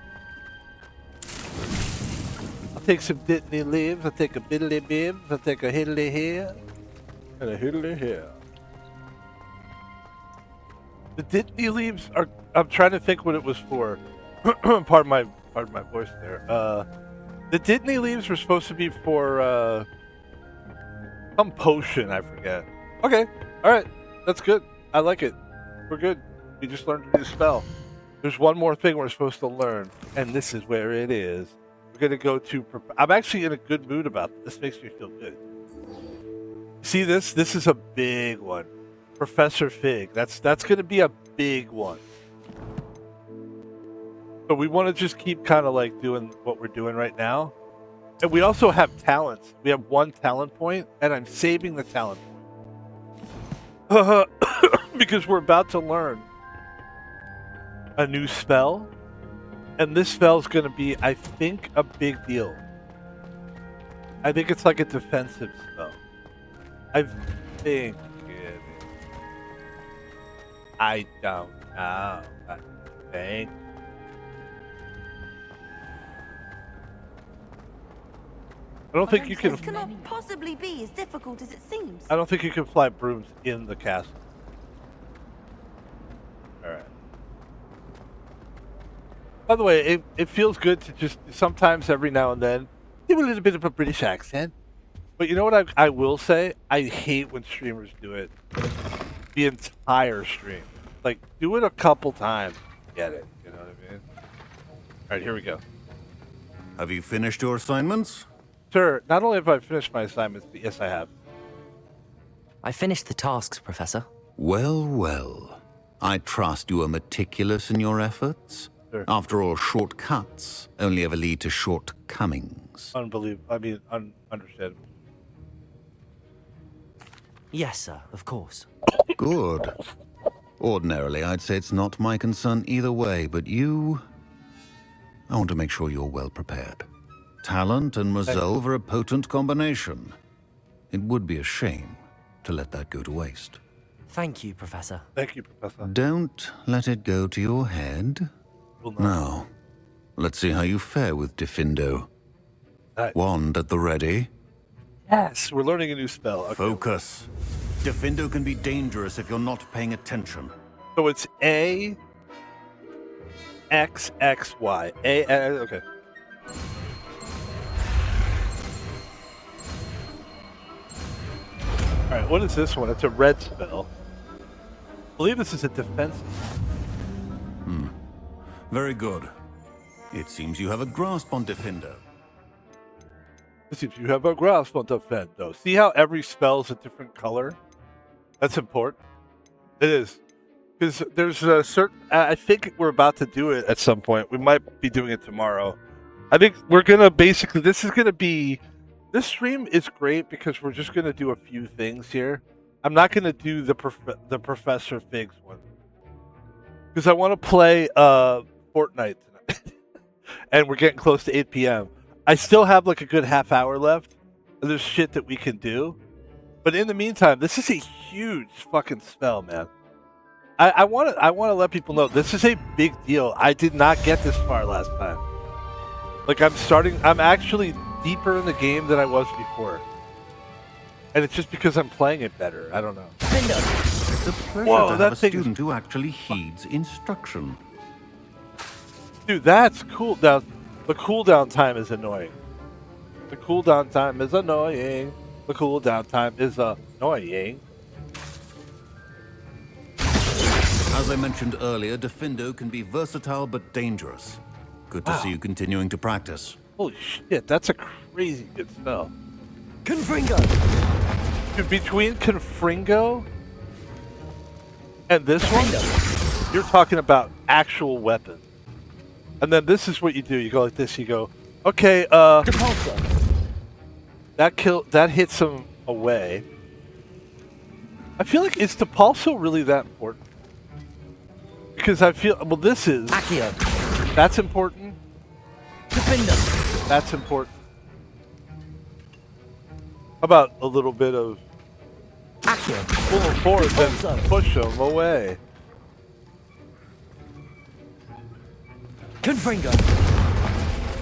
[SPEAKER 1] I'll take some diddly leaves. I'll take a biddly bibs. I'll take a hiddly here and a hiddly here. The diddly leaves are. I'm trying to think what it was for. Pardon my voice there. The diddly leaves were supposed to be for some potion. I forget. Okay. All right. That's good. I like it. We're good. We just learned a new spell. There's one more thing we're supposed to learn, and this is where it is. We're gonna go to. I'm actually in a good mood about this. This makes me feel good. See this? This is a big one. Professor Fig. That's gonna be a big one. So we want to just keep kind of like doing what we're doing right now. And we also have talents. We have 1 talent point, and I'm saving the talent point. Because we're about to learn a new spell. And this spell is going to be, I think, a big deal. I think it's like a defensive spell. I think it is. I don't know. I think. I don't think you can.
[SPEAKER 6] This cannot possibly be as difficult as it seems.
[SPEAKER 1] I don't think you can fly brooms in the castle. Alright. By the way, it feels good to just sometimes every now and then do a little bit of a British accent. But you know what I will say? I hate when streamers do it. The entire stream. Like, do it a couple times. Get it. You know what I mean? Alright, here we go.
[SPEAKER 7] Have you finished your assignments?
[SPEAKER 1] Sir, not only have I finished my assignments, but yes, I have.
[SPEAKER 3] I finished the tasks, Professor.
[SPEAKER 7] Well, well. I trust you are meticulous in your efforts.
[SPEAKER 1] Sure.
[SPEAKER 7] After all, shortcuts only ever lead to shortcomings.
[SPEAKER 1] Unbelievable. I mean, understandable.
[SPEAKER 3] Yes, sir, of course.
[SPEAKER 7] Good. Ordinarily, I'd say it's not my concern either way, but you... I want to make sure you're well prepared. Talent and resolve are a potent combination. It would be a shame to let that go to waste.
[SPEAKER 3] Thank you, Professor.
[SPEAKER 1] Thank you, Professor.
[SPEAKER 7] Don't let it go to your head.
[SPEAKER 1] Well, no.
[SPEAKER 7] Now, let's see how you fare with Diffindo. Wand at the ready.
[SPEAKER 1] Yes, we're learning a new spell. Okay.
[SPEAKER 7] Focus. Diffindo can be dangerous if you're not paying attention.
[SPEAKER 1] So it's A, X, X, Y. Okay. Alright, what is this one? It's a red spell. I believe this is a defensive.
[SPEAKER 7] Very good. It seems you have a grasp on Diffindo.
[SPEAKER 1] It seems you have a grasp on Diffindo. See how every spell is a different color? That's important. It is. Because there's a certain... I think we're about to do it at some point. We might be doing it tomorrow. I think we're going to basically... This is going to be... This stream is great because we're just going to do a few things here. I'm not going to do the Professor Figs one. Because I want to play Fortnite tonight. And we're getting close to 8 p.m. I still have like a good half hour left. And there's shit that we can do. But in the meantime, this is a huge fucking spell, man. I want to let people know this is a big deal. I did not get this far last time. Like I'm actually deeper in the game than I was before. And it's just because I'm playing it better. I don't know.
[SPEAKER 7] It's a pleasure
[SPEAKER 1] Whoa,
[SPEAKER 7] to
[SPEAKER 1] that
[SPEAKER 7] have a
[SPEAKER 1] thing is-
[SPEAKER 7] student who actually heeds instruction.
[SPEAKER 1] Dude, that's cool. Now, the cooldown time is annoying. The cooldown time is annoying. The cooldown time is annoying.
[SPEAKER 7] As I mentioned earlier, Diffindo can be versatile but dangerous. Good to see you continuing to practice.
[SPEAKER 1] Holy shit, that's a crazy good spell.
[SPEAKER 3] Confringo!
[SPEAKER 1] Dude, between Confringo and this one, you're talking about actual weapons. And then this is what you do. You go like this. You go, okay,
[SPEAKER 3] Depulsor!
[SPEAKER 1] that hits him away. I feel like, is the pulsar really that important? Because I feel, well, this is.
[SPEAKER 3] Accio.
[SPEAKER 1] That's important.
[SPEAKER 3] Diffindo.
[SPEAKER 1] That's important. How about a little bit of
[SPEAKER 3] Accio.
[SPEAKER 1] pull them forward, then
[SPEAKER 3] Also.
[SPEAKER 1] push them away?
[SPEAKER 3] Confringo.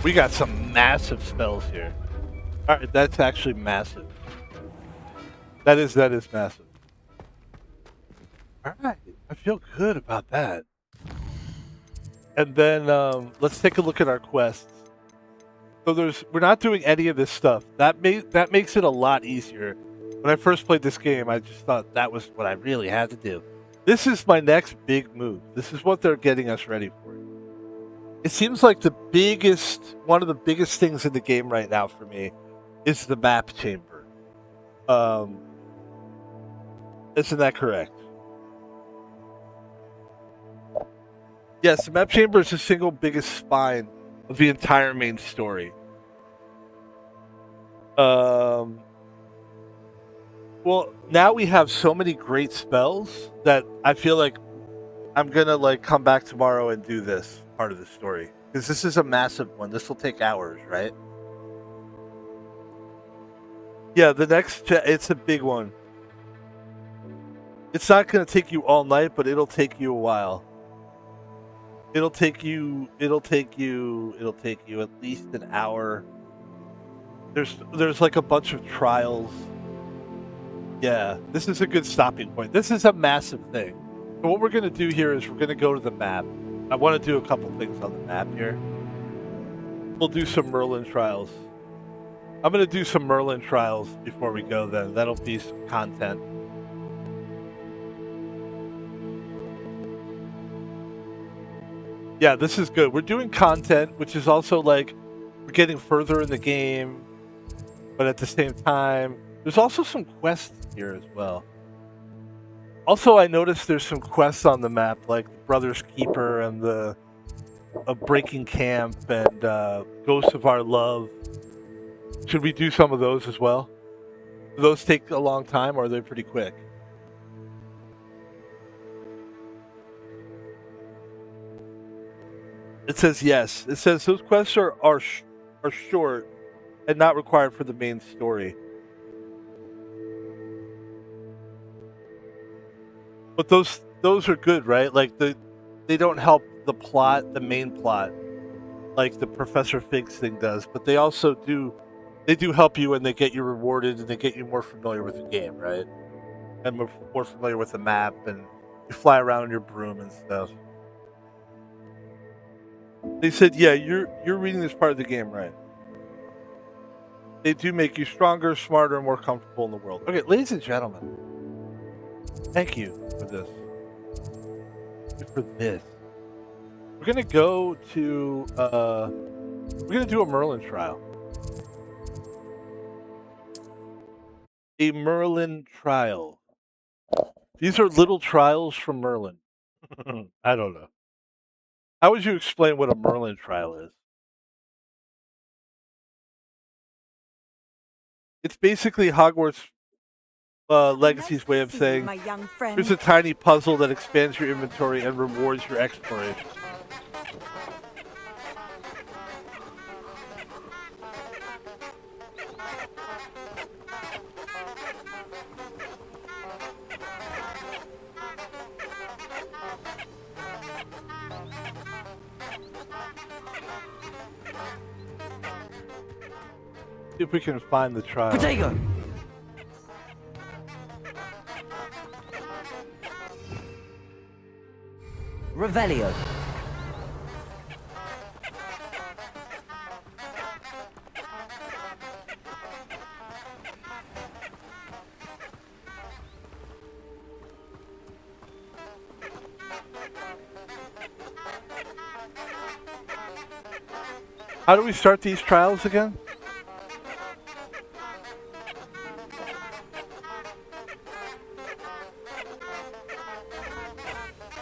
[SPEAKER 1] We got some massive spells here. All right, that's actually massive. That is massive. All right, I feel good about that. And then let's take a look at our quests. So we're not doing any of this stuff. That makes it a lot easier. When I first played this game, I just thought that was what I really had to do. This is my next big move. This is what they're getting us ready for. It seems like one of the biggest things in the game right now for me is the map chamber. Isn't that correct? Yes, the map chamber is the single biggest spine of the entire main story. Well, now we have so many great spells that I feel like I'm gonna come back tomorrow and do this part of the story, because this is a massive one. This will take hours, right? Yeah, it's a big one. It's not gonna take you all night, but it'll take you a while. It'll take you at least an hour. There's like a bunch of trials. Yeah, this is a good stopping point. This is a massive thing. So what we're going to do here is we're going to go to the map. I want to do a couple things on the map here. We'll do some Merlin Trials. I'm going to do some Merlin Trials before we go then. That'll be some content. Yeah, this is good. We're doing content, which is also we're getting further in the game, but at the same time, there's also some quests here as well. Also, I noticed there's some quests on the map, like the Brother's Keeper and the Breaking Camp and Ghosts of Our Love. Should we do some of those as well? Do those take a long time, or are they pretty quick? It says yes. It says those quests are short and not required for the main story. But those are good, right? They don't help the plot, the main plot, like the Professor Figs thing does. But they also do help you, and they get you rewarded, and they get you more familiar with the game, right? And more familiar with the map, and you fly around in your broom and stuff. They said, yeah, you're reading this part of the game right. They do make you stronger, smarter, and more comfortable in the world. Okay, ladies and gentlemen, thank you for this. We're gonna go to we're gonna do a Merlin trial. A Merlin trial. These are little trials from Merlin. I don't know. How would you explain what a Merlin trial is? It's basically Hogwarts Legacy's way of saying, here's a tiny puzzle that expands your inventory and rewards your exploration. See if we can find the trial.
[SPEAKER 3] Potato. Revelio.
[SPEAKER 1] How do we start these trials again?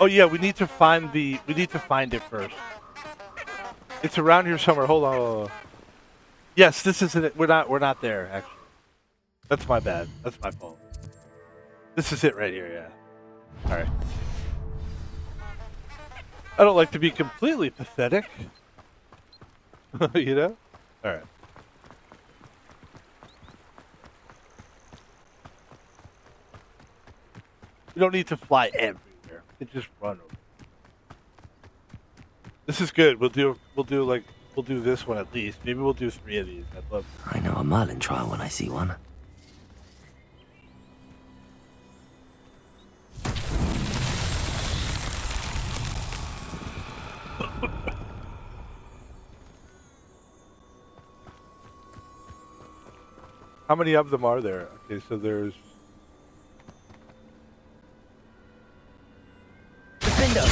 [SPEAKER 1] Oh yeah, we need to find it first. It's around here somewhere. Hold on. Yes, this isn't it. We're not there actually. That's my bad. That's my fault. This is it right here, yeah. Alright. I don't like to be completely pathetic. You know? Alright. You don't need to fly everywhere. You can just run over. This is good. We'll do this one at least. Maybe we'll do 3 of these. I'd love to.
[SPEAKER 3] I know a Merlin trial when I see one.
[SPEAKER 1] How many of them are there? Okay, so there's...
[SPEAKER 3] Diffindo!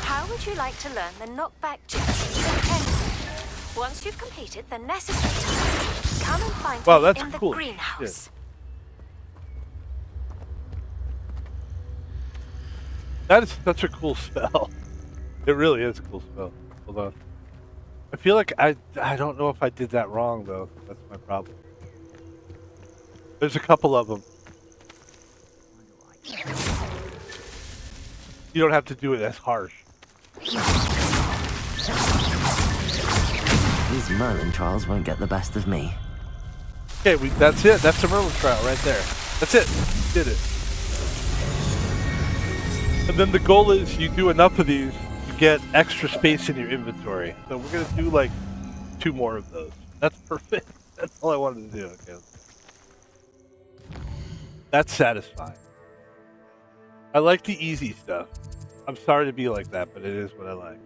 [SPEAKER 8] How would you like to learn the knockback gypsies of Kensington? Once you've completed the necessary tasks, come and find
[SPEAKER 1] Wow,
[SPEAKER 8] me
[SPEAKER 1] that's
[SPEAKER 8] in the
[SPEAKER 1] cool.
[SPEAKER 8] greenhouse.
[SPEAKER 1] That is such a cool spell. It really is a cool spell. Hold on. I feel like I don't know if I did that wrong, though. That's my problem. There's a couple of them. You don't have to do it as harsh.
[SPEAKER 3] These Merlin trials won't get the best of me.
[SPEAKER 1] Okay, that's it. That's the Merlin trial right there. That's it. Did it. And then the goal is you do enough of these to get extra space in your inventory. So we're gonna do like 2 more of those. That's perfect. That's all I wanted to do. Okay. That's satisfying. I like the easy stuff. I'm sorry to be like that, but it is what I like.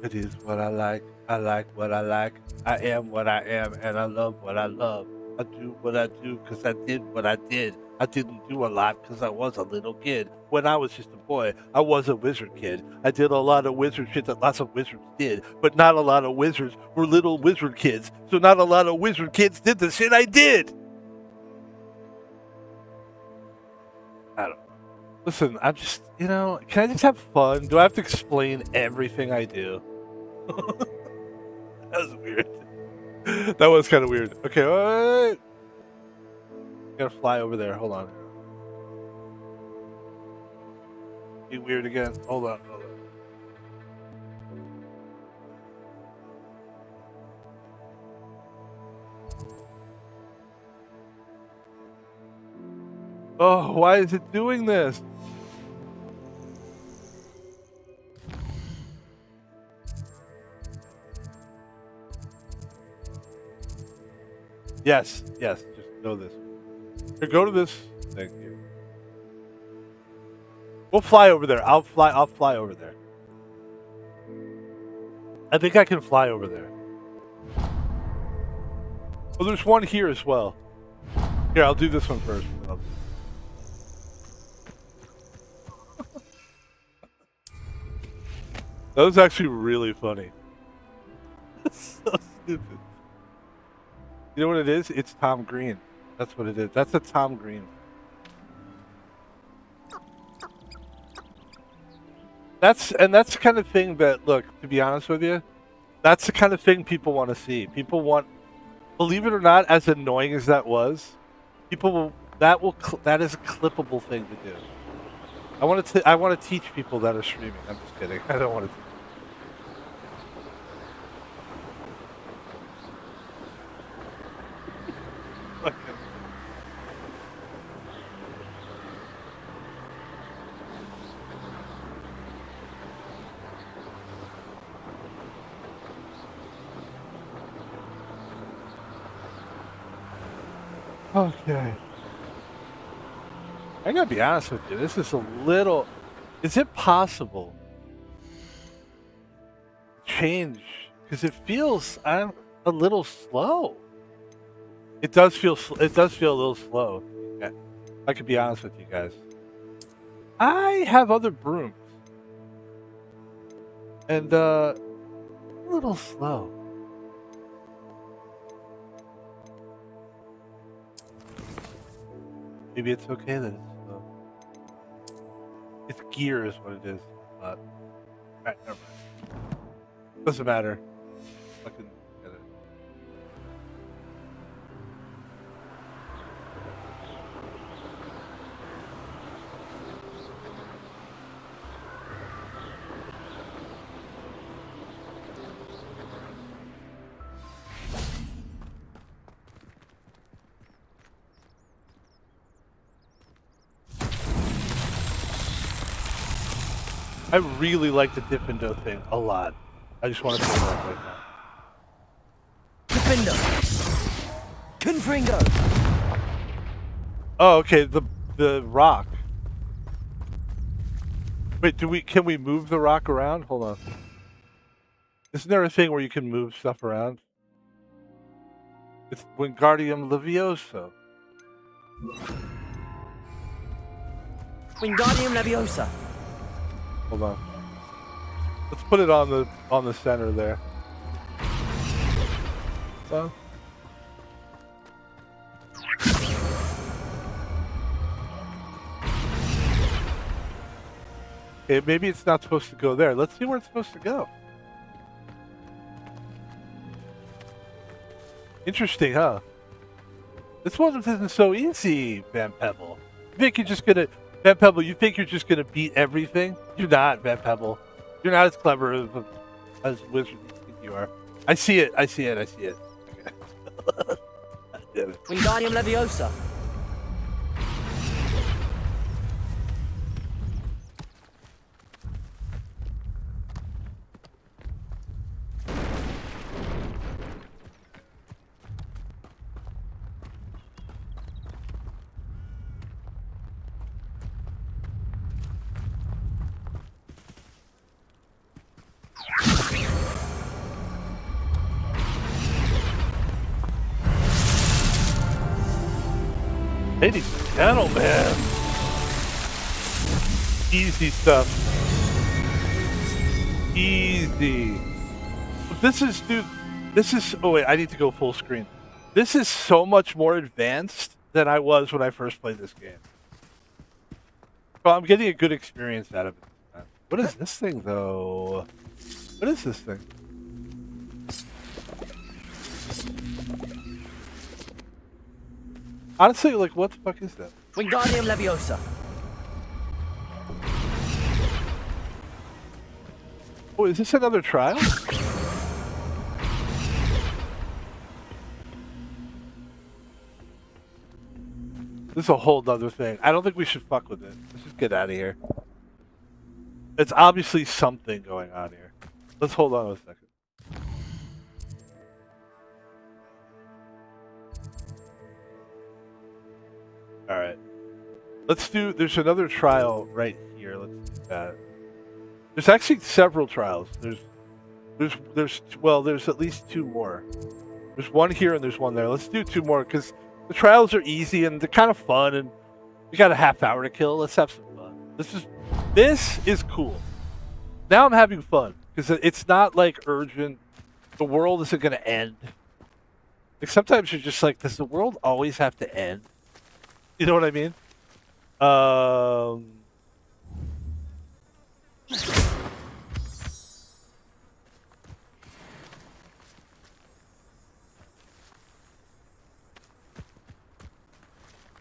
[SPEAKER 1] It is what I like. I like what I like. I am what I am, and I love what I love. I do what I do because I did what I did. I didn't do a lot because I was a little kid. When I was just a boy, I was a wizard kid. I did a lot of wizard shit that lots of wizards did, but not a lot of wizards were little wizard kids. So not a lot of wizard kids did the shit I did. I don't know. Listen, I'm just, can I just have fun? Do I have to explain everything I do? That was weird. That was kind of weird. Okay, wait. I gotta fly over there. Hold on. Be weird again. Hold on. Oh, why is it doing this? Yes, just know this. Here, go to this. Thank you. We'll fly over there. I'll fly over there. I think I can fly over there. Oh, there's one here as well. Here, I'll do this one first. That was actually really funny. It's so stupid. You know what it is? It's Tom Green. That's what it is. That's a Tom Green. That's the kind of thing that, look, to be honest with you, that's the kind of thing people want to see. People want, believe it or not, as annoying as that was, that is a clippable thing to do. I want to teach people that are streaming. I'm just kidding. I don't want to. Okay. I gotta be honest with you. This is a little. Is it possible to change? Because it feels a little slow. It does feel. It does feel a little slow. Okay. I could be honest with you guys. I have other brooms, and a little slow. Maybe it's okay that it's slow. It's gear is what it is. But alright, never mind. Doesn't matter. fucking get it. I really like the Diffindo thing a lot. I just want to say that right now.
[SPEAKER 3] Diffindo! Confringo!
[SPEAKER 1] Oh, okay, the rock. Wait, can we move the rock around? Hold on. Isn't there a thing where you can move stuff around? It's Wingardium Levioso.
[SPEAKER 3] Wingardium Leviosa.
[SPEAKER 1] Hold on. Let's put it on the center there. So. Okay, maybe it's not supposed to go there. Let's see where it's supposed to go. Interesting, huh? This one isn't so easy, Van Pebble. You think you're just gonna... Van Pebble, you think you're just gonna beat everything? You're not, Van Pebble. You're not as clever as wizard you think you are. I see it. Okay.
[SPEAKER 3] Wingardium Leviosa.
[SPEAKER 1] Ladies and gentlemen. Easy stuff. Easy. This is, dude, oh wait, I need to go full screen. This is so much more advanced than I was when I first played this game. So I'm getting a good experience out of it. What is this thing, though? What is this thing? Honestly, like, what the fuck is that?
[SPEAKER 3] Wingardium Leviosa.
[SPEAKER 1] Oh, is this another trial? This is a whole other thing. I don't think we should fuck with it. Let's just get out of here. It's obviously something going on here. Let's hold on a second. Alright. There's another trial right here. Let's do that. There's actually several trials. There's at least two more. There's one here and there's one there. Let's do two more because the trials are easy and they're kind of fun and we got a half hour to kill. Let's have some fun. This is cool. Now I'm having fun because it's not like urgent. The world isn't going to end. Like sometimes you're just like, does the world always have to end? You know what I mean?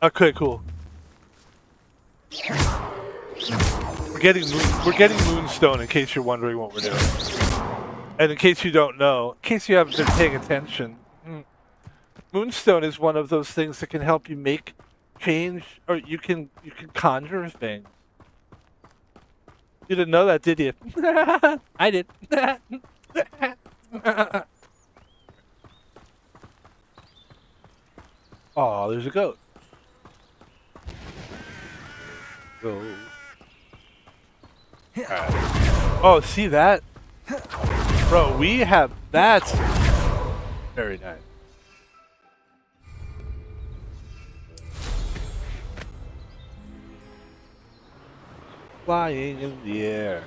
[SPEAKER 1] Okay, cool. We're getting Moonstone in case you're wondering what we're doing. And in case you don't know, in case you haven't been paying attention, Moonstone is one of those things that can help you make change, or you can conjure things. You didn't know that, did you? I did. Oh, there's a goat. Go. Right. Oh, see that? Bro, we have... That's very nice. Flying in the air.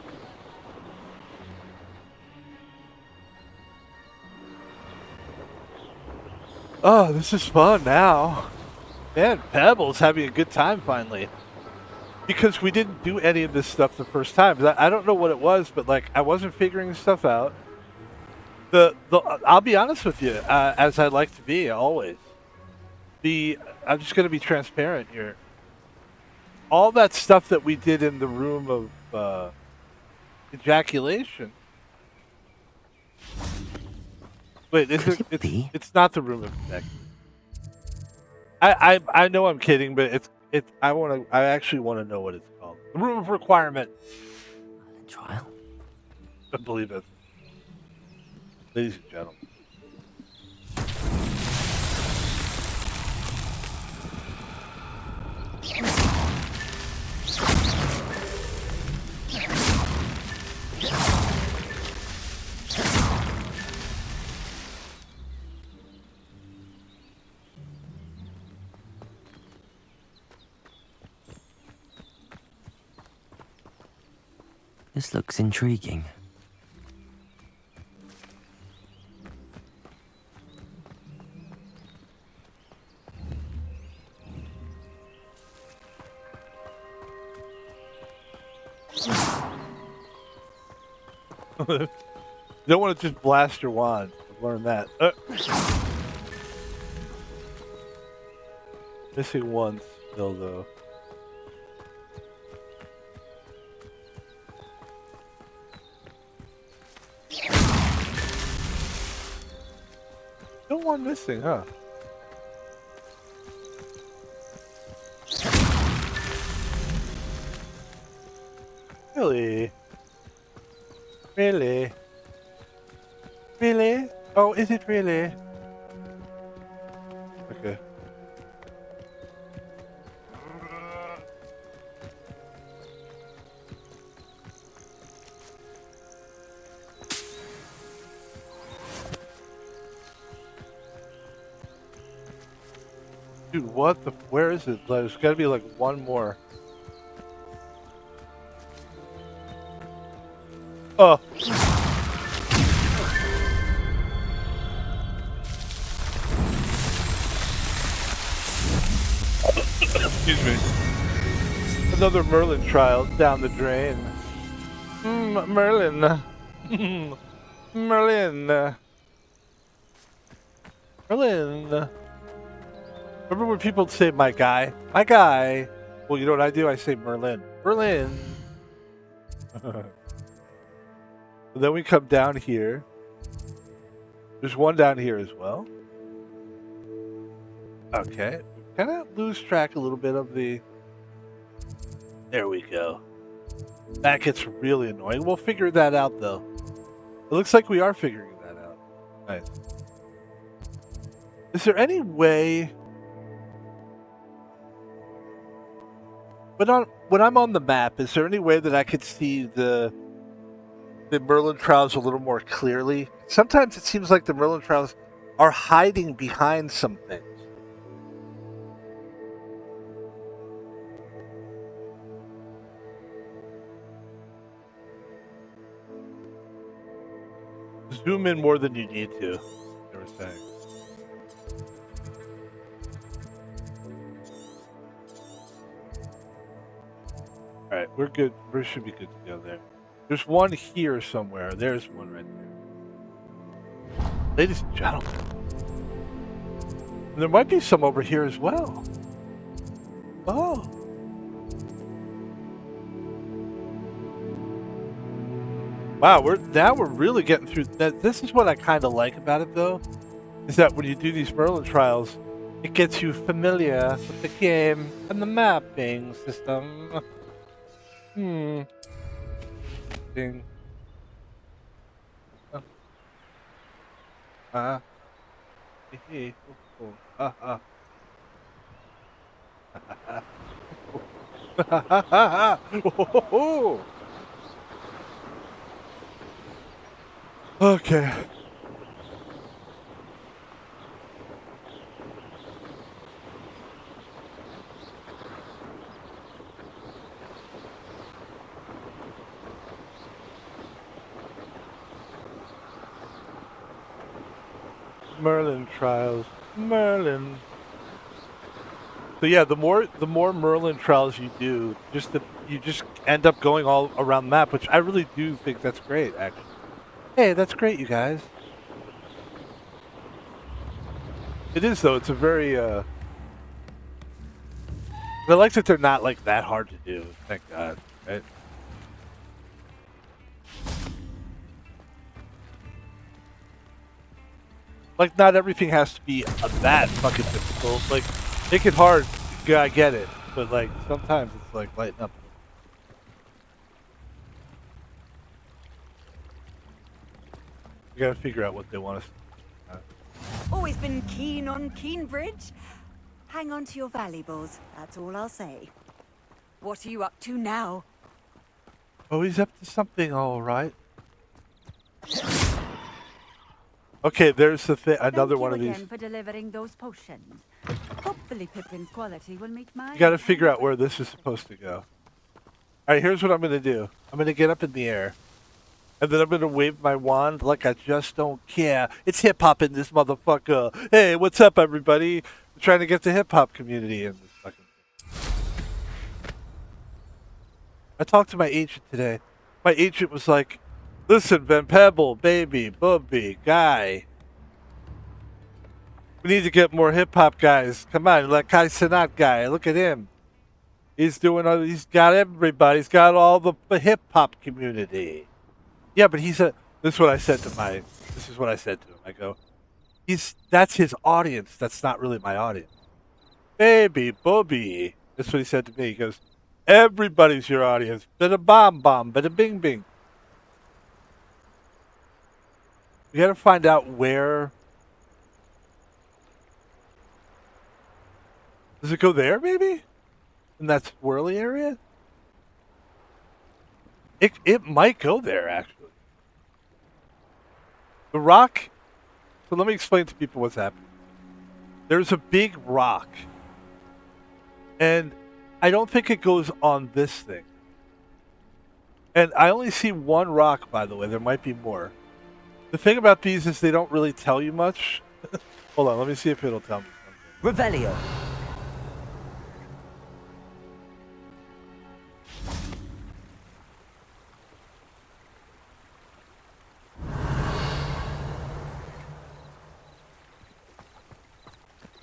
[SPEAKER 1] Oh, this is fun now. Man, Pebble's having a good time finally. Because we didn't do any of this stuff the first time. I don't know what it was, but like I wasn't figuring stuff out. I'll be honest with you, as I like to be always. I'm just going to be transparent here. All that stuff that we did in the room of ejaculation. Wait, it's not the room of ejaculation. I know I'm kidding, but I actually want to know what it's called. The room of requirement.
[SPEAKER 3] Trial?
[SPEAKER 1] I believe it. Ladies and gentlemen.
[SPEAKER 3] This looks intriguing.
[SPEAKER 1] You don't want to just blast your wand. I've learned that. Missing one still, though. Still one missing, huh? Really? Really? Really? Oh, is it really? Okay. Dude, what the? Where is it? There's gotta be like one more. Oh. Excuse me. Another Merlin trial down the drain. Merlin. Merlin. Merlin. Remember when people say my guy? My guy. Well, you know what I do? I say Merlin. Merlin. Then we come down here. There's one down here as well. Okay. Kind of lose track a little bit of the... There we go. That gets really annoying. We'll figure that out, though. It looks like we are figuring that out. Nice. Is there any way... When I'm on the map, is there any way that I could see the Merlin Trials a little more clearly? Sometimes it seems like the Merlin Trials are hiding behind some things. Zoom in more than you need to, they were saying. Alright, we're good. We should be good to go there. There's one here somewhere. There's one right there. Ladies and gentlemen. There might be some over here as well. Oh. Wow, we're really getting through that. This is what I kind of like about it, though, is that when you do these Merlin trials, it gets you familiar with the game and the mapping system. Ding. Hey. Okay. Merlin Trials. Merlin. So yeah, the more Merlin Trials you do, you just end up going all around the map, which I really do think that's great, actually. Hey, that's great, you guys. It is though. It's a very. I like that they're not like that hard to do. Thank God. Right? Like, not everything has to be that fucking difficult. Like, make it hard. Yeah, I get it. But like, sometimes it's like lighten up. We gotta figure out what they want us to do.
[SPEAKER 6] Always been keen on Keenbridge. Hang on to your valuables, that's all I'll say. What are you up to now?
[SPEAKER 1] Oh, he's up to something, all right. Okay, there's the thing. Another one of these.
[SPEAKER 6] Thank you again for delivering those potions. Hopefully Pippin's quality will meet mine.
[SPEAKER 1] You gotta figure out where this is supposed to go. Alright, here's what I'm gonna do. I'm gonna get up in the air. And then I'm gonna wave my wand like I just don't care. It's hip-hop in this motherfucker. Hey, what's up, everybody? I'm trying to get the hip-hop community in this fucking thing. I talked to my agent today. My agent was like, listen, Van Pebble, baby, bubby, guy. We need to get more hip-hop guys. Come on, like Kai Cenat guy. Look at him. He's doing. He's got everybody. He's got all the hip-hop community. Yeah, but he's a. This is what I said to him. I go, that's his audience. That's not really my audience. Baby, bubby. That's what he said to me. He goes, everybody's your audience. Bada bomb, bada bing, bing. We got to find out where. Does it go there, maybe? In that swirly area? It might go there, actually. The rock. So let me explain to people what's happening. There's a big rock. And I don't think it goes on this thing. And I only see one rock, by the way. There might be more. The thing about these is they don't really tell you much. Hold on, let me see if it'll tell me something.
[SPEAKER 3] Revelio.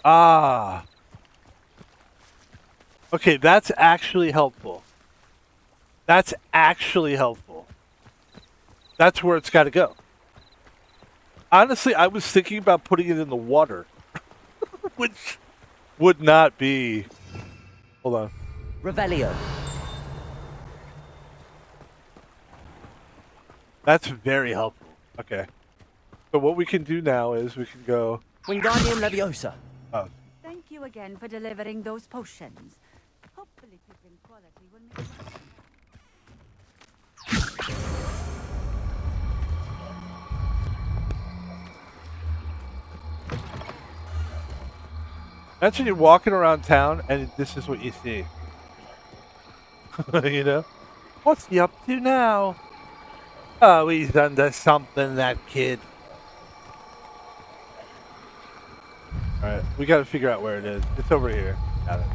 [SPEAKER 1] Ah. Okay, that's actually helpful. That's actually helpful. That's where it's got to go. Honestly, I was thinking about putting it in the water. Which would not be... Hold on.
[SPEAKER 3] Revelio.
[SPEAKER 1] That's very helpful. Okay. So what we can do now is we can go...
[SPEAKER 3] Wingardium Leviosa.
[SPEAKER 1] Oh.
[SPEAKER 6] Thank you again for delivering those potions. Hopefully Pippin's quality will meet mine.
[SPEAKER 1] Imagine you're walking around town and this is what you see. You know? What's he up to now? Oh, he's under something, that kid. Alright, we gotta figure out where it is. It's over here. Got it.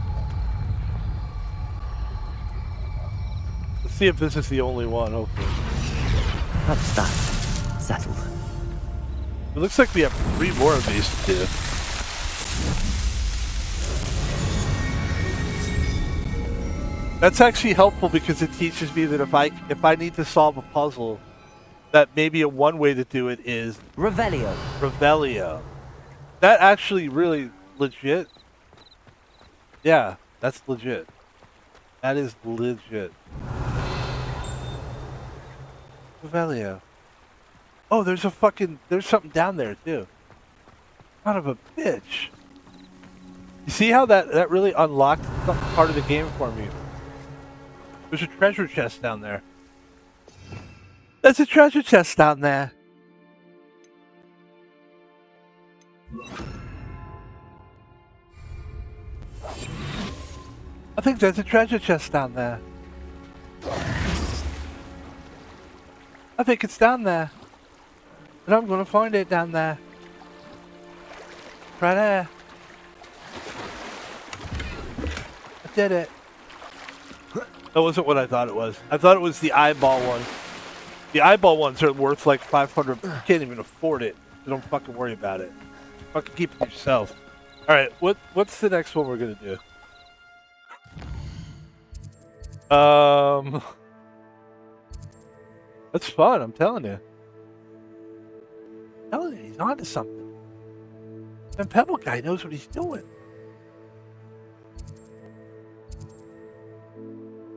[SPEAKER 1] Let's see if this is the only one, hopefully.
[SPEAKER 3] That's that. Settled.
[SPEAKER 1] It looks like we have 3 more of these to do. That's actually helpful because it teaches me that if I need to solve a puzzle, that maybe one way to do it is
[SPEAKER 3] Revelio.
[SPEAKER 1] Revelio. That actually really legit. Yeah, that's legit. That is legit. Revelio. Oh, there's something down there too. Son of a bitch. You see how that really unlocked some part of the game for me? There's a treasure chest down there. There's a treasure chest down there. I think there's a treasure chest down there. I think it's down there. And I'm gonna find it down there. Right there. I did it. That wasn't what I thought it was. I thought it was the eyeball one. The eyeball ones are worth like 500. You can't even afford it. So don't fucking worry about it. Fucking keep it to yourself. All right, what's the next one we're gonna do? That's fun. I'm telling you. He's on to something. And Pebble guy knows what he's doing.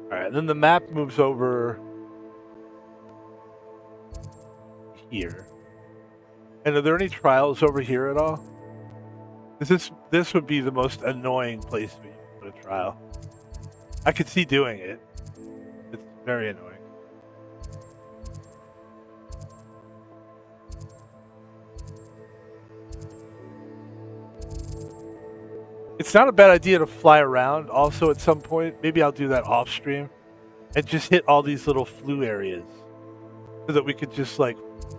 [SPEAKER 1] All right, then the map moves over here. And are there any trials over here at all? This would be the most annoying place to put a trial. I could see doing it. It's very annoying. It's not a bad idea to fly around also at some point. Maybe I'll do that off stream and just hit all these little flu areas so that we could just like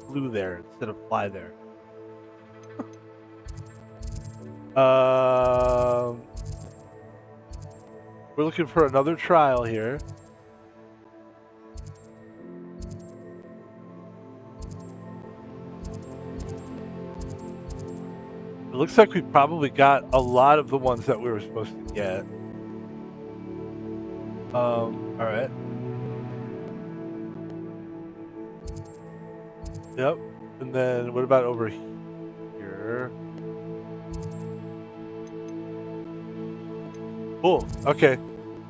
[SPEAKER 1] flew there instead of fly there. We're looking for another trial here. It looks like we probably got a lot of the ones that we were supposed to get. All right. Yep. And then what about over here? Cool. Okay.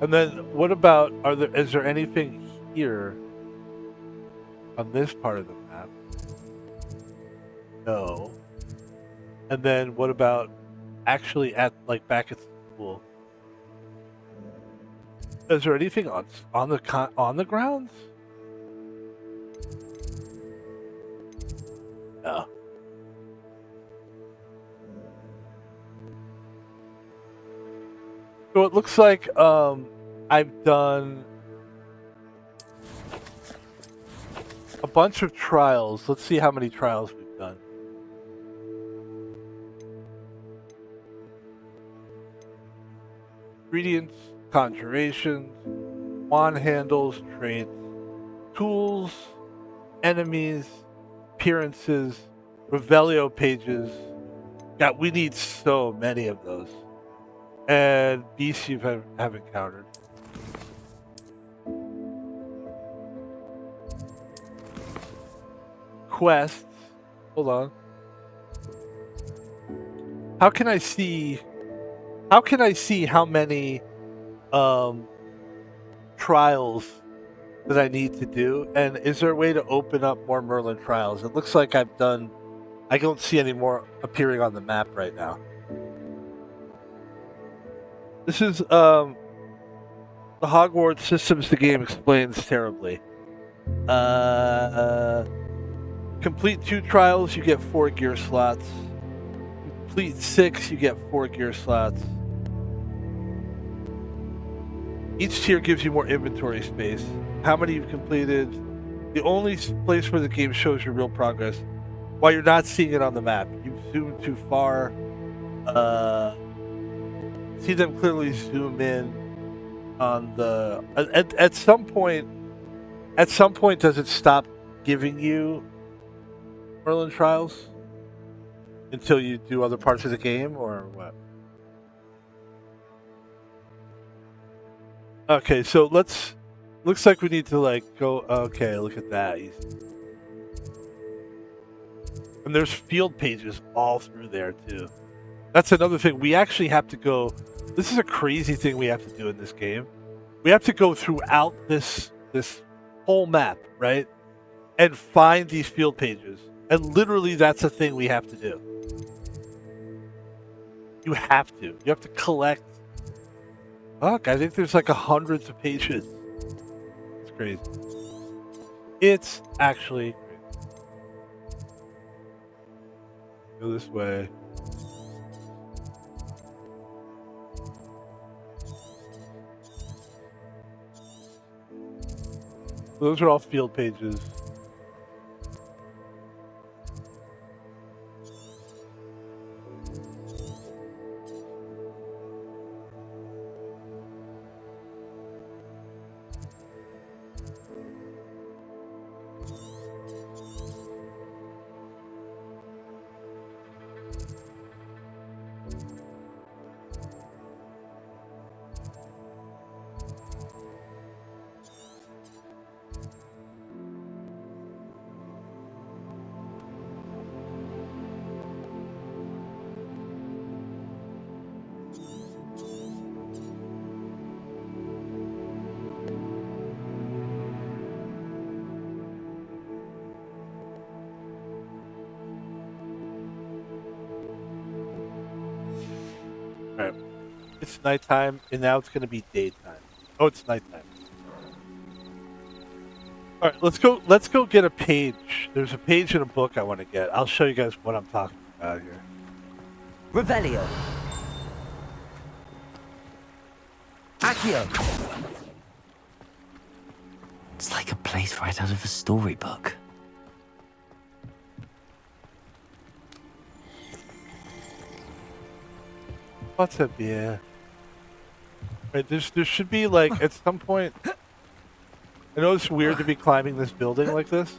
[SPEAKER 1] And then what about is there anything here on this part of the map? No. And then what about actually at like back at school? Is there anything on the grounds? No. So it looks like I've done a bunch of trials. Let's see how many trials we've done. Ingredients, conjurations, wand handles, traits, tools, enemies, appearances, Revelio pages. God, we need so many of those. And beasts you have encountered. Quests. Hold on. How can I see how many trials that I need to do? And is there a way to open up more Merlin Trials? It looks like I don't see any more appearing on the map right now. This is the Hogwarts systems the game explains terribly. Complete 2 trials, you get 4 gear slots. Complete 6, you get 4 gear slots. Each tier gives you more inventory space. How many you've completed? The only place where the game shows your real progress, while you're not seeing it on the map. You've zoomed too far. See them clearly zoom in on the at some point does it stop giving you Merlin Trials until you do other parts of the game, or what? Okay, so looks like we need to like go. Okay, look at that. And there's field pages all through there too. That's another thing. We actually have to go. This is a crazy thing we have to do in this game. We have to go throughout this whole map, right? And find these field pages. And literally that's a thing we have to do. You have to. You have to collect. Fuck, I think there's like hundreds of pages. It's crazy. It's actually crazy. Go this way. Those are all field pages. It's nighttime, and now it's going to be daytime. Oh, it's nighttime. All right, let's go. Let's go get a page. There's a page in a book I want to get. I'll show you guys what I'm talking about here.
[SPEAKER 3] Revelio. Accio. It's like a place right out of a storybook.
[SPEAKER 1] What's up, yeah? Right, there should be like at some point. I know it's weird to be climbing this building like this,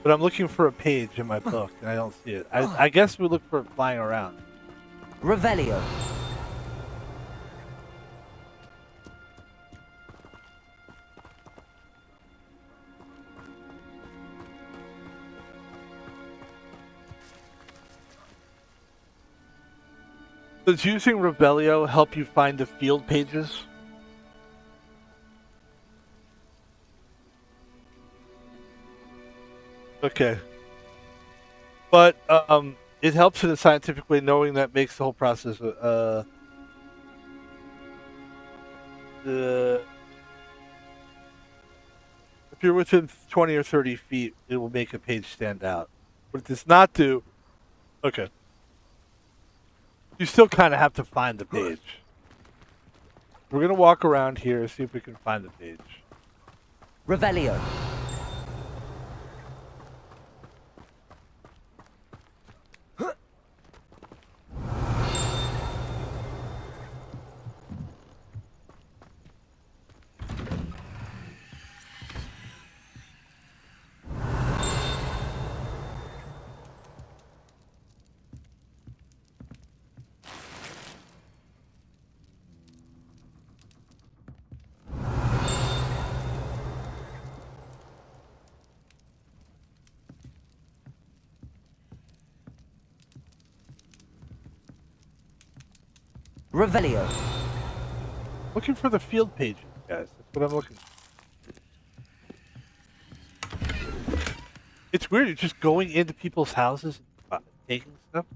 [SPEAKER 1] but I'm looking for a page in my book and I don't see it. I guess we look for it flying around.
[SPEAKER 3] Revelio.
[SPEAKER 1] Does using Revelio help you find the field pages? Okay. But it helps in a scientific way, knowing that makes the whole process if you're within 20 or 30 feet, it will make a page stand out. What it does not do, okay. You still kind of have to find the page. We're going to walk around here, see if we can find the page.
[SPEAKER 3] Revelio. Revelio.
[SPEAKER 1] Looking for the field pages, guys. That's what I'm looking for. It's weird. You're just going into people's houses and taking stuff.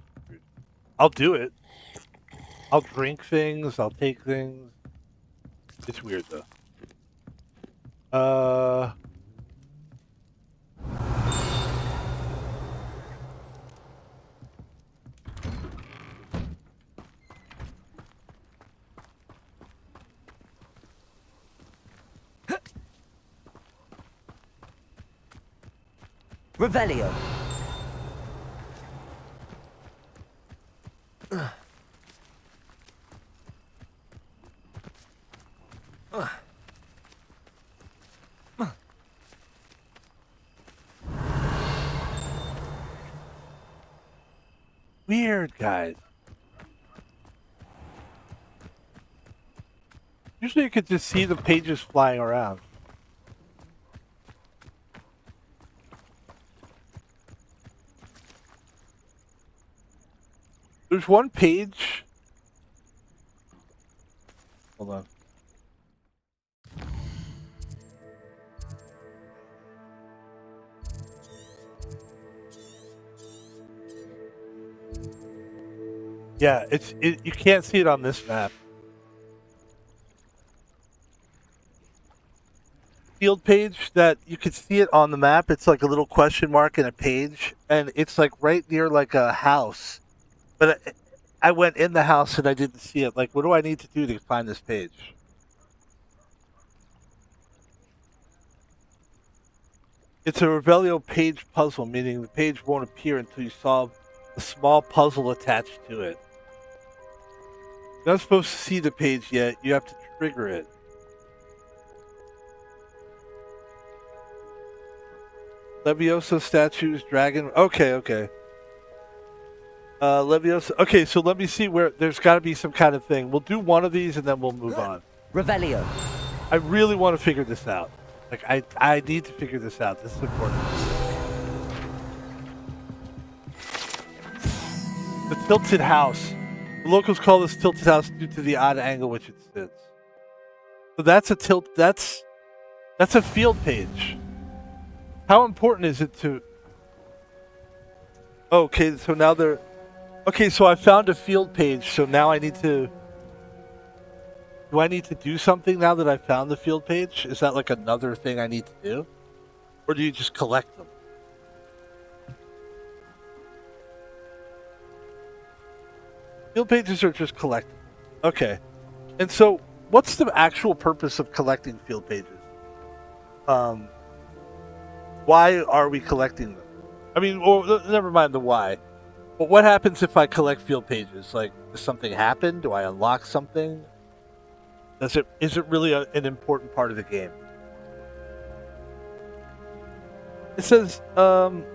[SPEAKER 1] I'll do it. I'll drink things. I'll take things. It's weird, though.
[SPEAKER 3] Revelio.
[SPEAKER 1] Weird, guys. Usually you could just see the pages flying around. There's one page. Hold on. Yeah, you can't see it on this map. Field page that you could see it on the map. It's like a little question mark in a page, and it's like right near like a house. But I went in the house and I didn't see it. Like, what do I need to do to find this page? It's a Revelio page puzzle, meaning the page won't appear until you solve a small puzzle attached to it. You're not supposed to see the page yet. You have to trigger it. Leviosa statues, dragon. Okay. Leviosa. Okay, so let me see where there's got to be some kind of thing. We'll do one of these and then we'll move on.
[SPEAKER 3] Revelio.
[SPEAKER 1] I really want to figure this out. Like, I need to figure this out. This is important. The tilted house. The locals call this tilted house due to the odd angle which it sits. So that's a tilt. That's a field page. How important is it to... Okay, so now they're... Okay, so I found a field page, so now I need to do I need to do something now that I found the field page? Is that like another thing I need to do? Or do you just collect them? Field pages are just collectible. Okay. And so, what's the actual purpose of collecting field pages? Why are we collecting them? I mean, never mind the why. But what happens if I collect field pages? Like, does something happen? Do I unlock something? Is it really an important part of the game? It says, one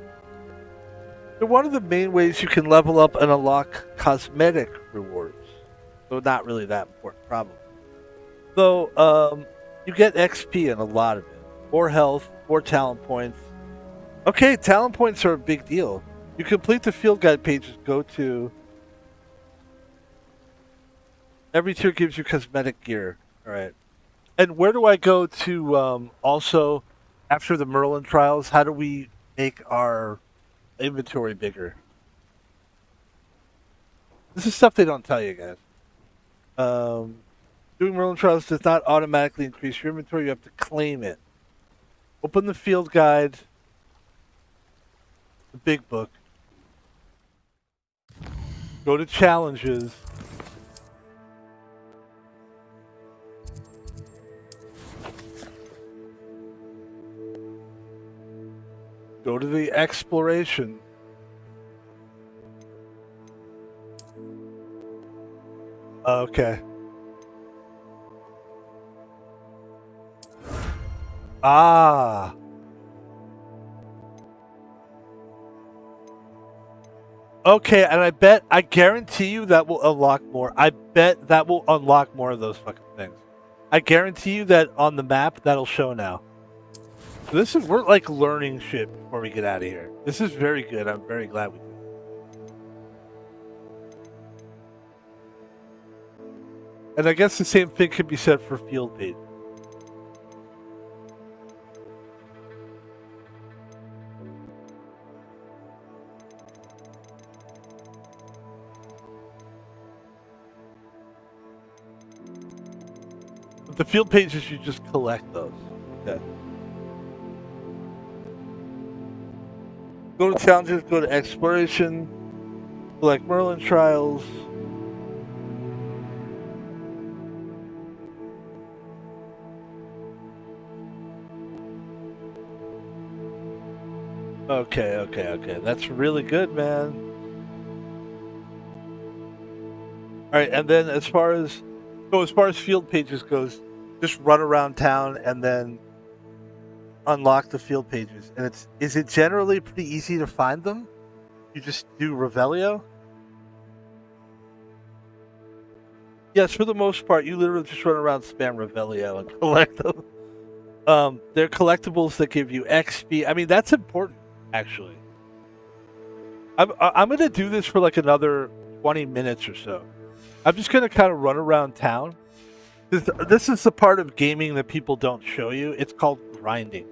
[SPEAKER 1] of the main ways you can level up and unlock cosmetic rewards. So not really that important, probably. Though, you get XP in a lot of it. More health, more talent points. Okay, talent points are a big deal. You complete the field guide pages, go to... Every tier gives you cosmetic gear. Alright. And where do I go to, also, after the Merlin Trials, how do we make our inventory bigger? This is stuff they don't tell you, guys. Doing Merlin Trials does not automatically increase your inventory. You have to claim it. Open the field guide. The big book. Go to challenges. Go to the exploration. Okay. Ah. Okay, and I guarantee you that will unlock more. I bet that will unlock more of those fucking things. I guarantee you that on the map, that'll show now. So we're like learning shit before we get out of here. This is very good. I'm very glad we did. And I guess the same thing could be said for field pages. But the field pages, you just collect those. Okay. Go to challenges, go to exploration, select Merlin Trials. Okay. That's really good, man. Alright, and then as far as field pages goes, just run around town and then unlock the field pages. And is it generally pretty easy to find them? You just do Revelio? Yes, for the most part, you literally just run around, spam Revelio, and collect them. They're collectibles that give you XP. I mean, that's important, actually. I'm going to do this for like another 20 minutes or so. I'm just going to kind of run around town. This is the part of gaming that people don't show you. It's called grinding.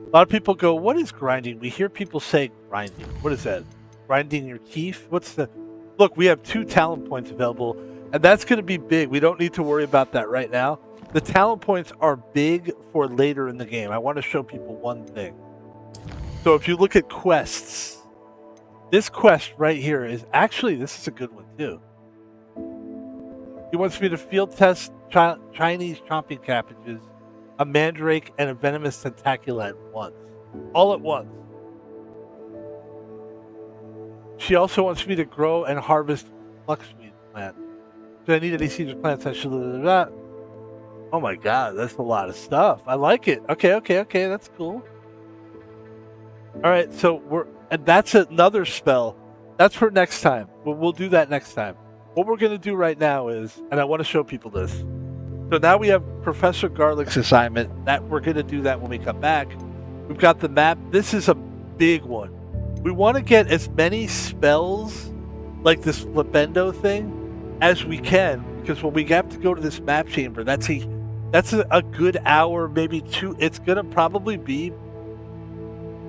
[SPEAKER 1] A lot of people go, what is grinding? We hear people say grinding. What is that? Grinding your teeth? Look, we have 2 talent points available, and that's going to be big. We don't need to worry about that right now. The talent points are big for later in the game. I want to show people one thing. So if you look at quests, this quest right here is actually, this is a good one too. He wants me to field test Chinese chomping cabbages, a mandrake, and a venomous tentacula at once. All at once. She also wants me to grow and harvest fluxweed plant. Do I need any seeds or plants? I should do that. Oh my god, that's a lot of stuff. I like it. Okay, that's cool. Alright, and that's another spell. That's for next time. We'll do that next time. What we're going to do right now is, and I want to show people this. So now we have Professor Garlick's assignment. We're going to do that when we come back. We've got the map. This is a big one. We want to get as many spells, like this Diffindo thing, as we can, because when we have to go to this map chamber, that's a good hour, maybe 2. It's going to probably be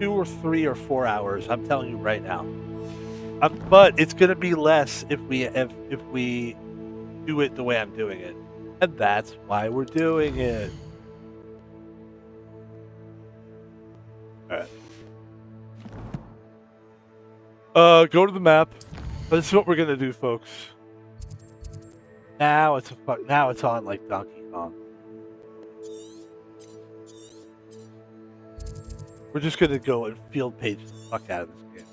[SPEAKER 1] 2 or 3 or 4 hours. I'm telling you right now. But it's going to be less if we do it the way I'm doing it. And that's why we're doing it. Alright. Go to the map. This is what we're gonna do, folks. Now it's on like Donkey Kong. We're just gonna go and field page the fuck out of this game.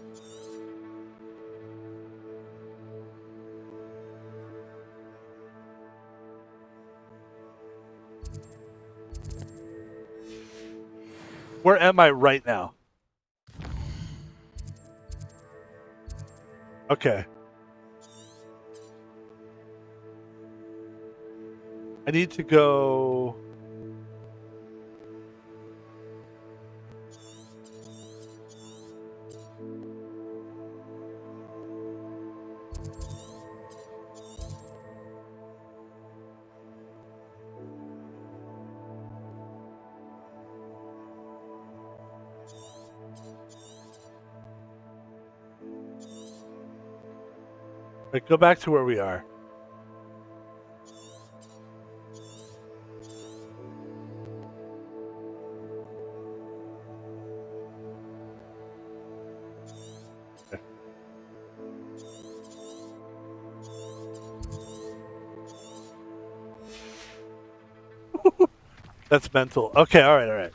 [SPEAKER 1] Where am I right now? Okay. I need to go... Right, go back to where we are. Okay. That's mental. Okay, all right.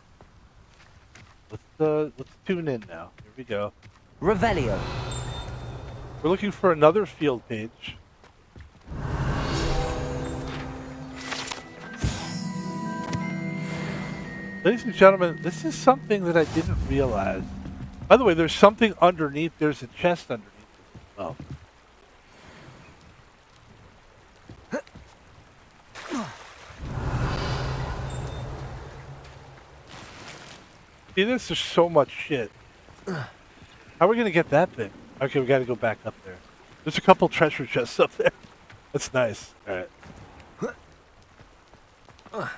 [SPEAKER 1] Let's tune in now. Here we go.
[SPEAKER 3] Revelio.
[SPEAKER 1] We're looking for another field page. Ladies and gentlemen, this is something that I didn't realize. By the way, there's something underneath. There's a chest underneath as well. See, this is so much shit. How are we going to get that thing? Okay, we got to go back up there. There's a couple treasure chests up there. That's nice. All right. Look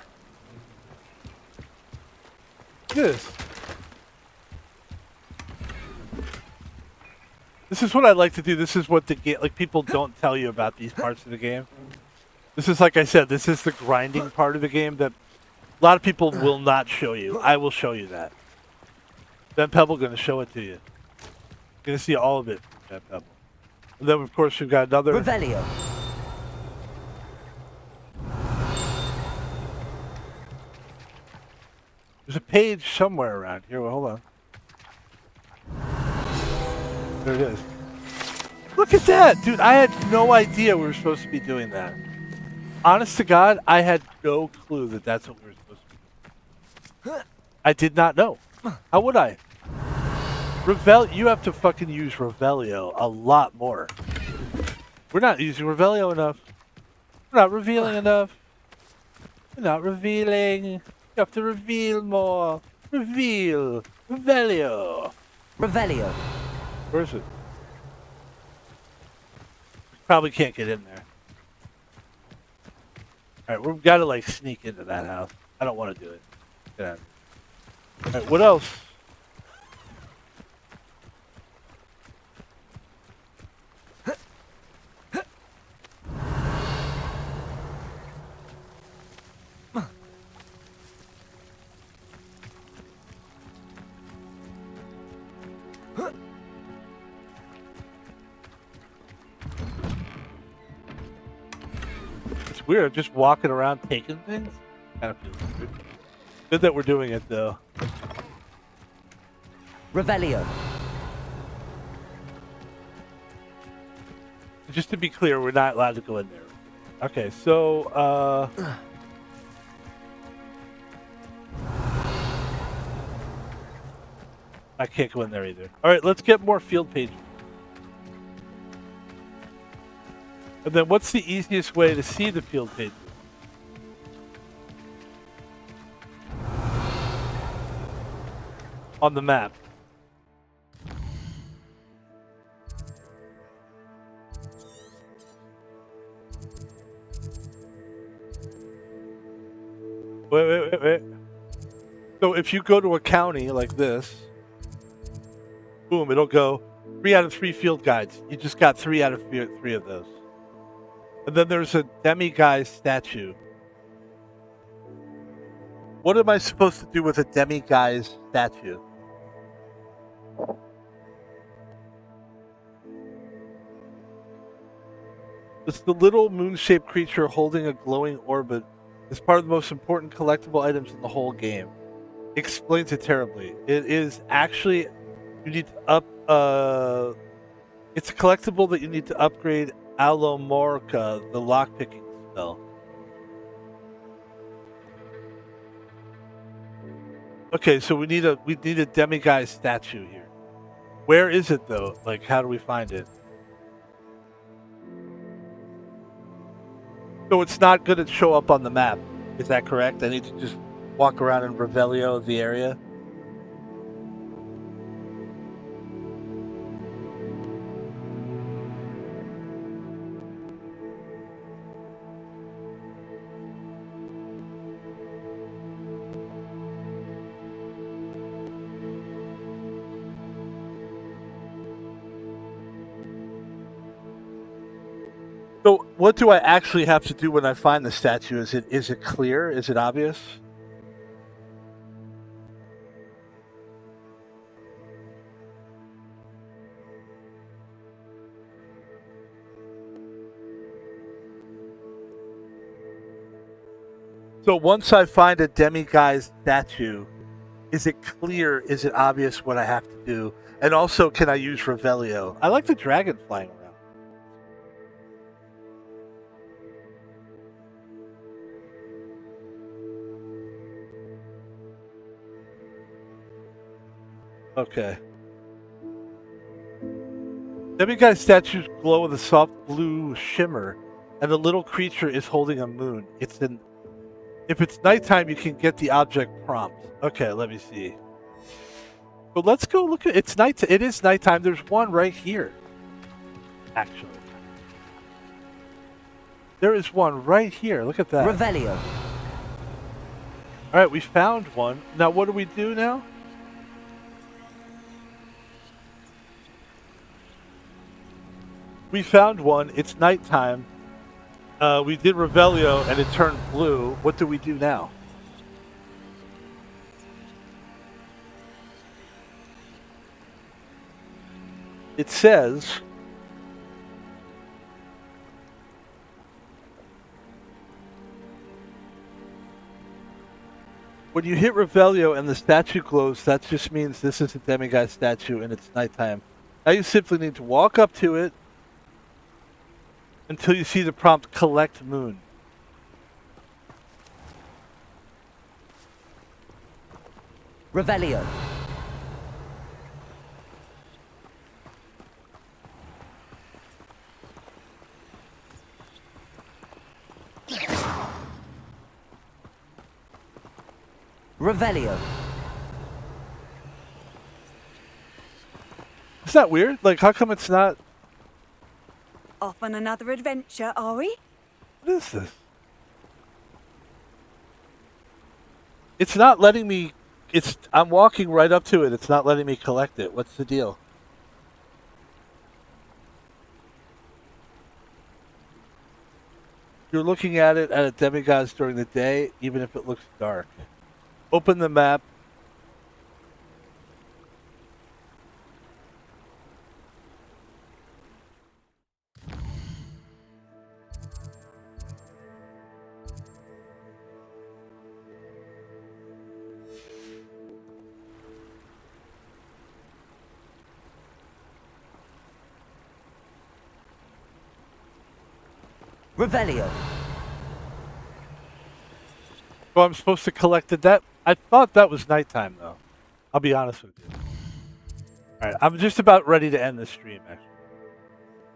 [SPEAKER 1] at this. This is what I like to do. This is what the game, like, people don't tell you about these parts of the game. This is, like I said, this is the grinding part of the game that a lot of people will not show you. I will show you that. Then Pebble going to show it to you. You're going to see all of it, that Pebble. And then, of course, we've got another...
[SPEAKER 3] Revelio.
[SPEAKER 1] There's a page somewhere around here. Well, hold on. There it is. Look at that! Dude, I had no idea we were supposed to be doing that. Honest to God, I had no clue that that's what we were supposed to be doing. I did not know. How would I? You have to fucking use Revelio a lot more. We're not using Revelio enough. We're not revealing enough. We're not revealing. You have to reveal more. Reveal. Revelio.
[SPEAKER 3] Revelio.
[SPEAKER 1] Where is it? Probably can't get in there. Alright, we've got to like sneak into that house. I don't want to do it. Get out. Alright, what else? It's weird, just walking around taking things. Kind of feels weird. Good that we're doing it though.
[SPEAKER 3] Revelio.
[SPEAKER 1] Just to be clear, we're not allowed to go in there. Okay, so I can't go in there either. Alright, let's get more field pages. And then what's the easiest way to see the field pages? On the map. Wait. So if you go to a county like this, boom, it'll go 3 out of 3 field guides. You just got 3 out of 3 of those. And then there's a demiguise statue What am I supposed to do with a demiguise statue? It's the little moon-shaped creature holding a glowing orbit. It's part of the most important collectible items in the whole game. Explains it terribly. It is actually you need to up. It's a collectible that you need to upgrade Alomorca, the lockpicking spell. Okay, so we need a demiguise statue here. Where is it though? Like, how do we find it? So it's not going to show up on the map. Is that correct? I need to just walk around in Revelio the area. So what do I actually have to do when I find the statue? Is it clear? Is it obvious? So once I find a demiguise statue, is it clear? Is it obvious what I have to do? And also, can I use Revelio? I like the dragon flying around. Okay. Demiguise statues glow with a soft blue shimmer, and the little creature is holding a moon. If it's nighttime, you can get the object prompt. Okay, let me see. But let's go look at it's night. It is nighttime. There's one right here. Actually, there is one right here. Look at that.
[SPEAKER 3] Revelio.
[SPEAKER 1] All right, we found one. Now, what do we do now? We found one. It's nighttime. We did Revelio and it turned blue. What do we do now? It says when you hit Revelio and the statue glows, that just means this is a demiguise statue and it's nighttime. Now you simply need to walk up to it until you see the prompt collect moon.
[SPEAKER 3] Revelio. Revelio.
[SPEAKER 1] Is that weird? Like, how come it's not?
[SPEAKER 6] Off on another adventure, are we?
[SPEAKER 1] What is this? It's not letting me. I'm walking right up to it. It's not letting me collect it. What's the deal? You're looking at it at a demiguise during the day, even if it looks dark. Open the map.
[SPEAKER 3] Revelio.
[SPEAKER 1] Oh, I'm supposed to collect it. That I thought that was nighttime, though. I'll be honest with you. All right, I'm just about ready to end this stream, actually,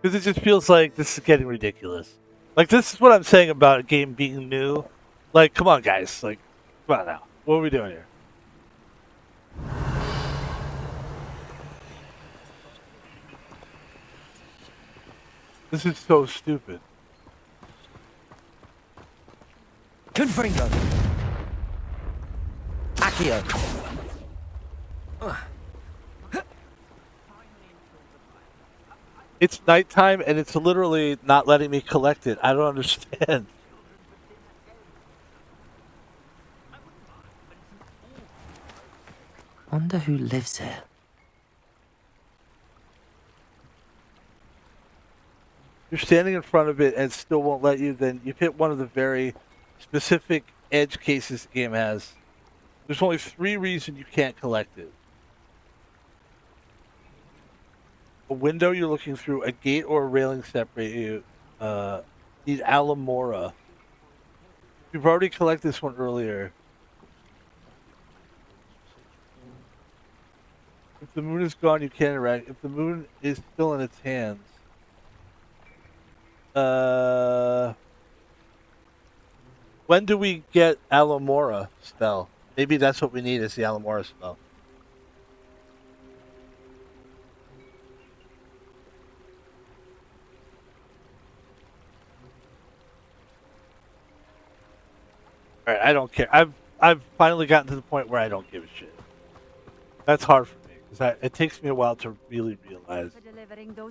[SPEAKER 1] because it just feels like this is getting ridiculous. Like, this is what I'm saying about a game being new. Like, come on, guys. Like, come on now. What are we doing here? This is so stupid.
[SPEAKER 3] Diffindo. Accio.
[SPEAKER 1] It's nighttime and it's literally not letting me collect it. I don't understand.
[SPEAKER 3] wonder who lives here.
[SPEAKER 1] You're standing in front of it and it still won't let you, then you've hit one of the very specific edge cases the game has. There's only 3 reasons you can't collect it. A window you're looking through, a gate or a railing separate you. Need Alamora. You've already collected this one earlier. If the moon is gone, you can't interact. If the moon is still in its hands. When do we get Alamora spell? Maybe that's what we need is the Alamora spell. Alright, I don't care. I've finally gotten to the point where I don't give a shit. That's hard for me because it takes me a while to really realize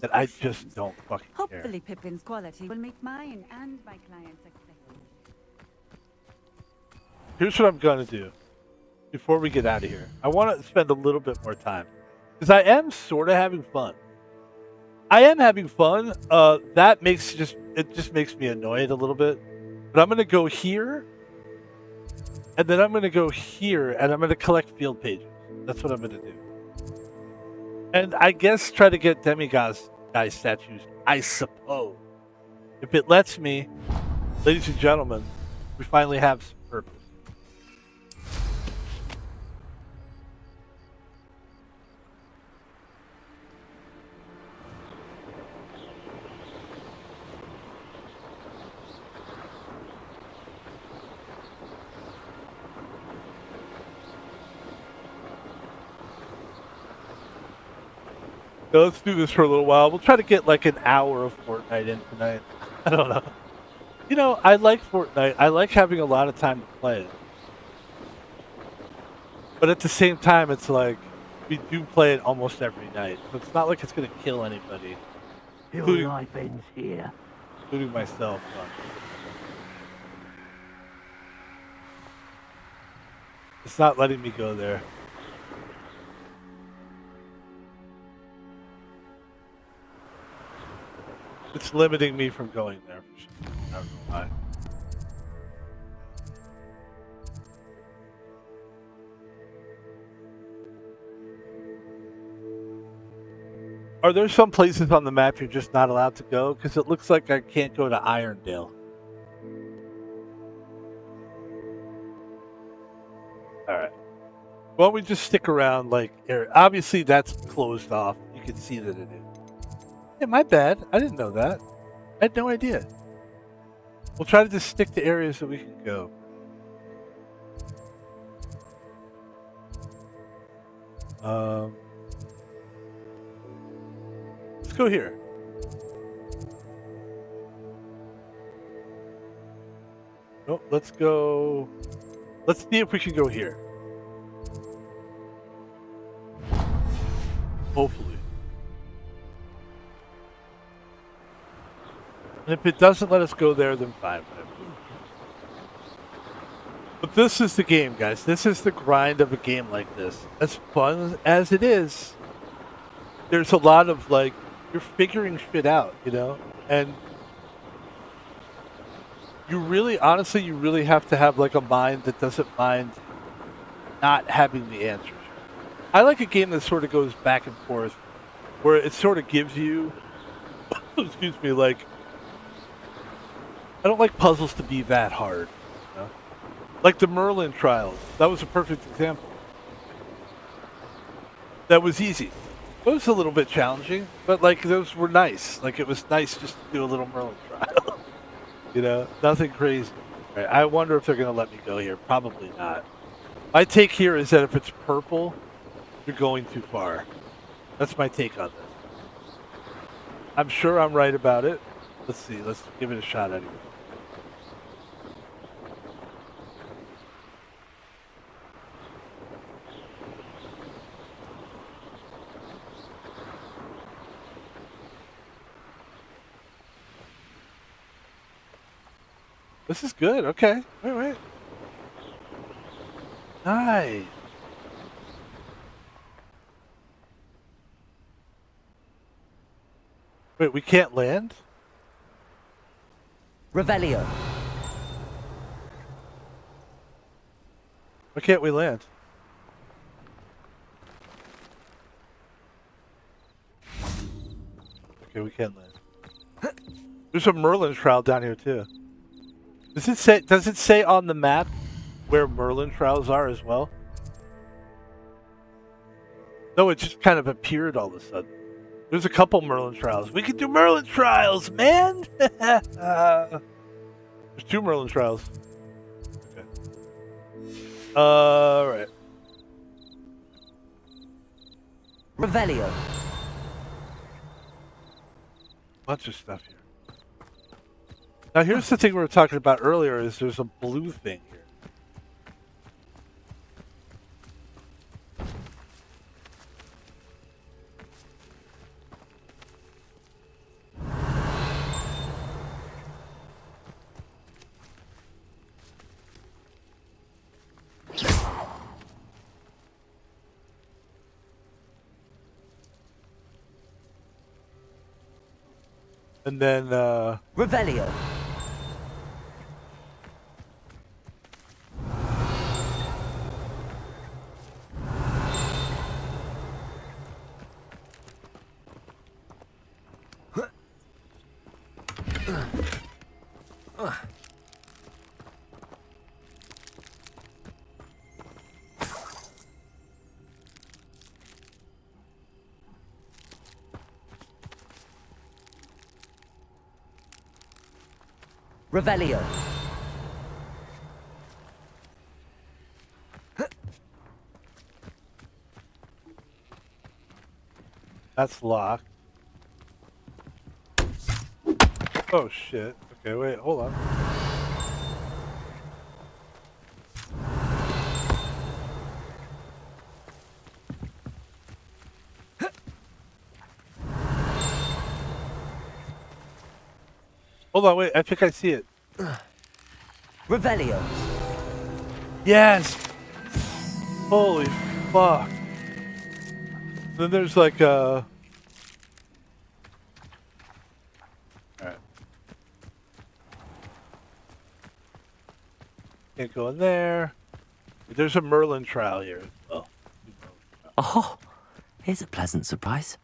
[SPEAKER 1] that I just don't fucking care.
[SPEAKER 6] Hopefully Pippin's quality will make mine and my clients acceptable.
[SPEAKER 1] Here's what I'm gonna do before we get out of here. I want to spend a little bit more time because I am sort of having fun. I am having fun. That makes just makes me annoyed a little bit. But I'm gonna go here, and then I'm gonna go here, and I'm gonna collect field pages. That's what I'm gonna do. And I guess try to get demigod guy statues. I suppose, if it lets me, ladies and gentlemen, we finally have some purpose. So let's do this for a little while. We'll try to get like an hour of Fortnite in tonight. I don't know. You know, I like Fortnite. I like having a lot of time to play it. But at the same time, it's like, we do play it almost every night. So it's not like it's going to kill anybody.
[SPEAKER 4] Your life ends here.
[SPEAKER 1] Including myself. It's not letting me go there. It's limiting me from going there for sure. I don't know why. Are there some places on the map you're just not allowed to go? Because it looks like I can't go to Irondale. Alright. Why don't we just stick around like area? Obviously that's closed off. You can see that it is. Yeah, my bad. I didn't know that. I had no idea. We'll try to just stick to areas that we can go. Let's go here. Nope, let's go. Let's see if we can go here. Hopefully. And if it doesn't let us go there, then fine, whatever. But this is the game, guys. This is the grind of a game like this. As fun as it is, there's a lot of, like, you're figuring shit out, you know? And you really, honestly, you really have to have, like, a mind that doesn't mind not having the answers. I like a game that sort of goes back and forth, where it sort of gives you, excuse me, like, I don't like puzzles to be that hard. You know? Like the Merlin Trials. That was a perfect example. That was easy. It was a little bit challenging, but like those were nice. Like it was nice just to do a little Merlin Trial. You know, nothing crazy. Right, I wonder if they're going to let me go here. Probably not. My take here is that if it's purple, you're going too far. That's my take on this. I'm sure I'm right about it. Let's see. Let's give it a shot anyway. This is good. Okay. All right. Nice. Wait, we can't land?
[SPEAKER 3] Revelio.
[SPEAKER 1] Why can't we land? Okay, we can't land. There's a Merlin Trial down here too. Does it say on the map where Merlin Trials are as well? No, it just kind of appeared all of a sudden. There's a couple Merlin Trials. We can do Merlin Trials, man! There's 2 Merlin Trials. Okay. Alright.
[SPEAKER 3] Revelio.
[SPEAKER 1] Bunch of stuff here. Now here's the thing we were talking about earlier, is there's a blue thing here. And then,
[SPEAKER 3] Revelio. Revelio.
[SPEAKER 1] that's locked. Oh shit. Okay, wait, hold on. Hold on, wait, I think I see it.
[SPEAKER 3] Revelio.
[SPEAKER 1] Yes! Holy fuck. Then there's like a... Alright. Can't go in there. There's a Merlin trial here as well.
[SPEAKER 3] Oh, here's a pleasant surprise.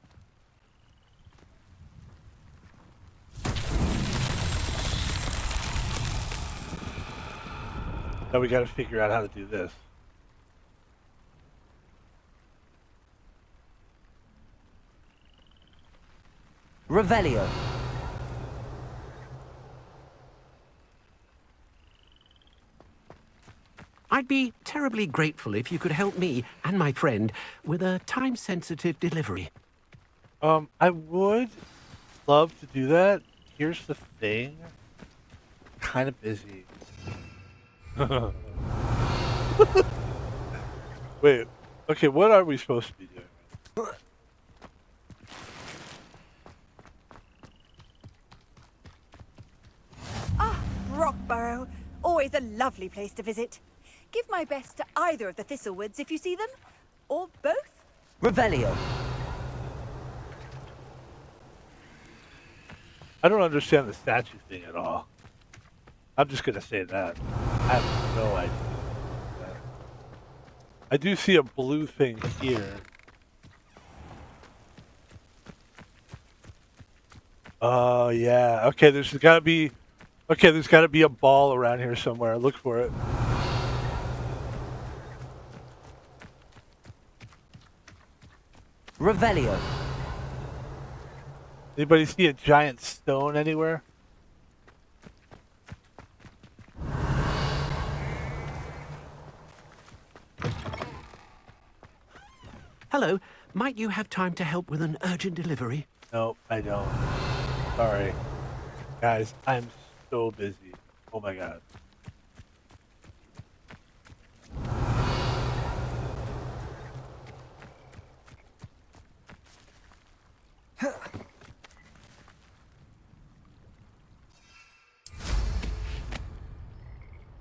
[SPEAKER 1] Now we gotta figure out how to do this.
[SPEAKER 3] Revelio.
[SPEAKER 4] I'd be terribly grateful if you could help me and my friend with a time-sensitive delivery.
[SPEAKER 1] I would love to do that. Here's the thing. I'm kind of busy. Wait. Okay, what are we supposed to be doing?
[SPEAKER 6] Ah, Rockburrow. Always a lovely place to visit. Give my best to either of the Thistlewoods if you see them. Or both.
[SPEAKER 3] Revelio.
[SPEAKER 1] I don't understand the statue thing at all. I'm just gonna say that. I have no idea. I do see a blue thing here. Oh yeah. Okay, there's gotta be a ball around here somewhere. Look for it.
[SPEAKER 3] Revelio.
[SPEAKER 1] Anybody see a giant stone anywhere?
[SPEAKER 4] Hello, might you have time to help with an urgent delivery?
[SPEAKER 1] No, I don't. Sorry. Guys, I'm so busy. Oh my god.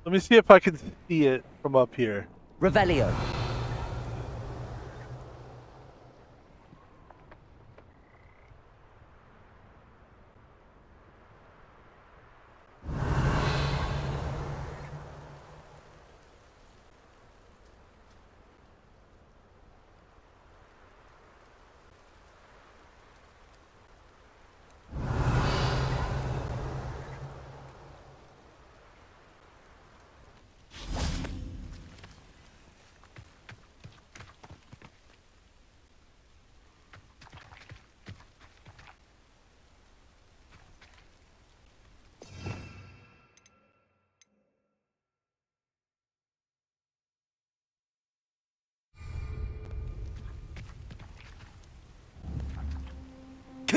[SPEAKER 1] Let me see if I can see it from up here.
[SPEAKER 3] Revelio.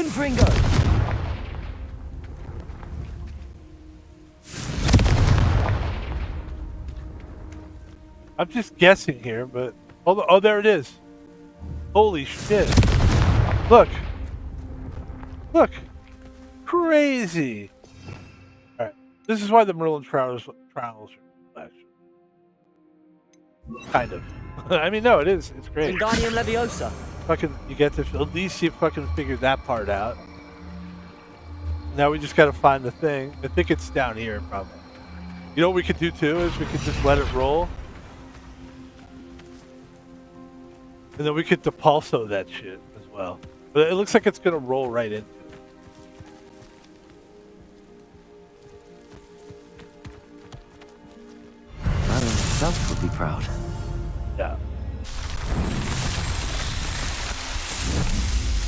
[SPEAKER 3] Confringo!
[SPEAKER 1] I'm just guessing here, but oh, there it is. Holy shit! Look, crazy. All right, this is why the Merlin Trials are actually kind of. I mean, no, it is. It's great.
[SPEAKER 3] Wingardium Leviosa.
[SPEAKER 1] Fucking, you get to at least you fucking figured that part out. Now we just gotta find the thing. I think it's down here, probably. You know what we could do too is we could just let it roll. And then we could depulso that shit as well. But it looks like it's gonna roll right into it.
[SPEAKER 3] Merlin himself would be proud.
[SPEAKER 1] Yeah.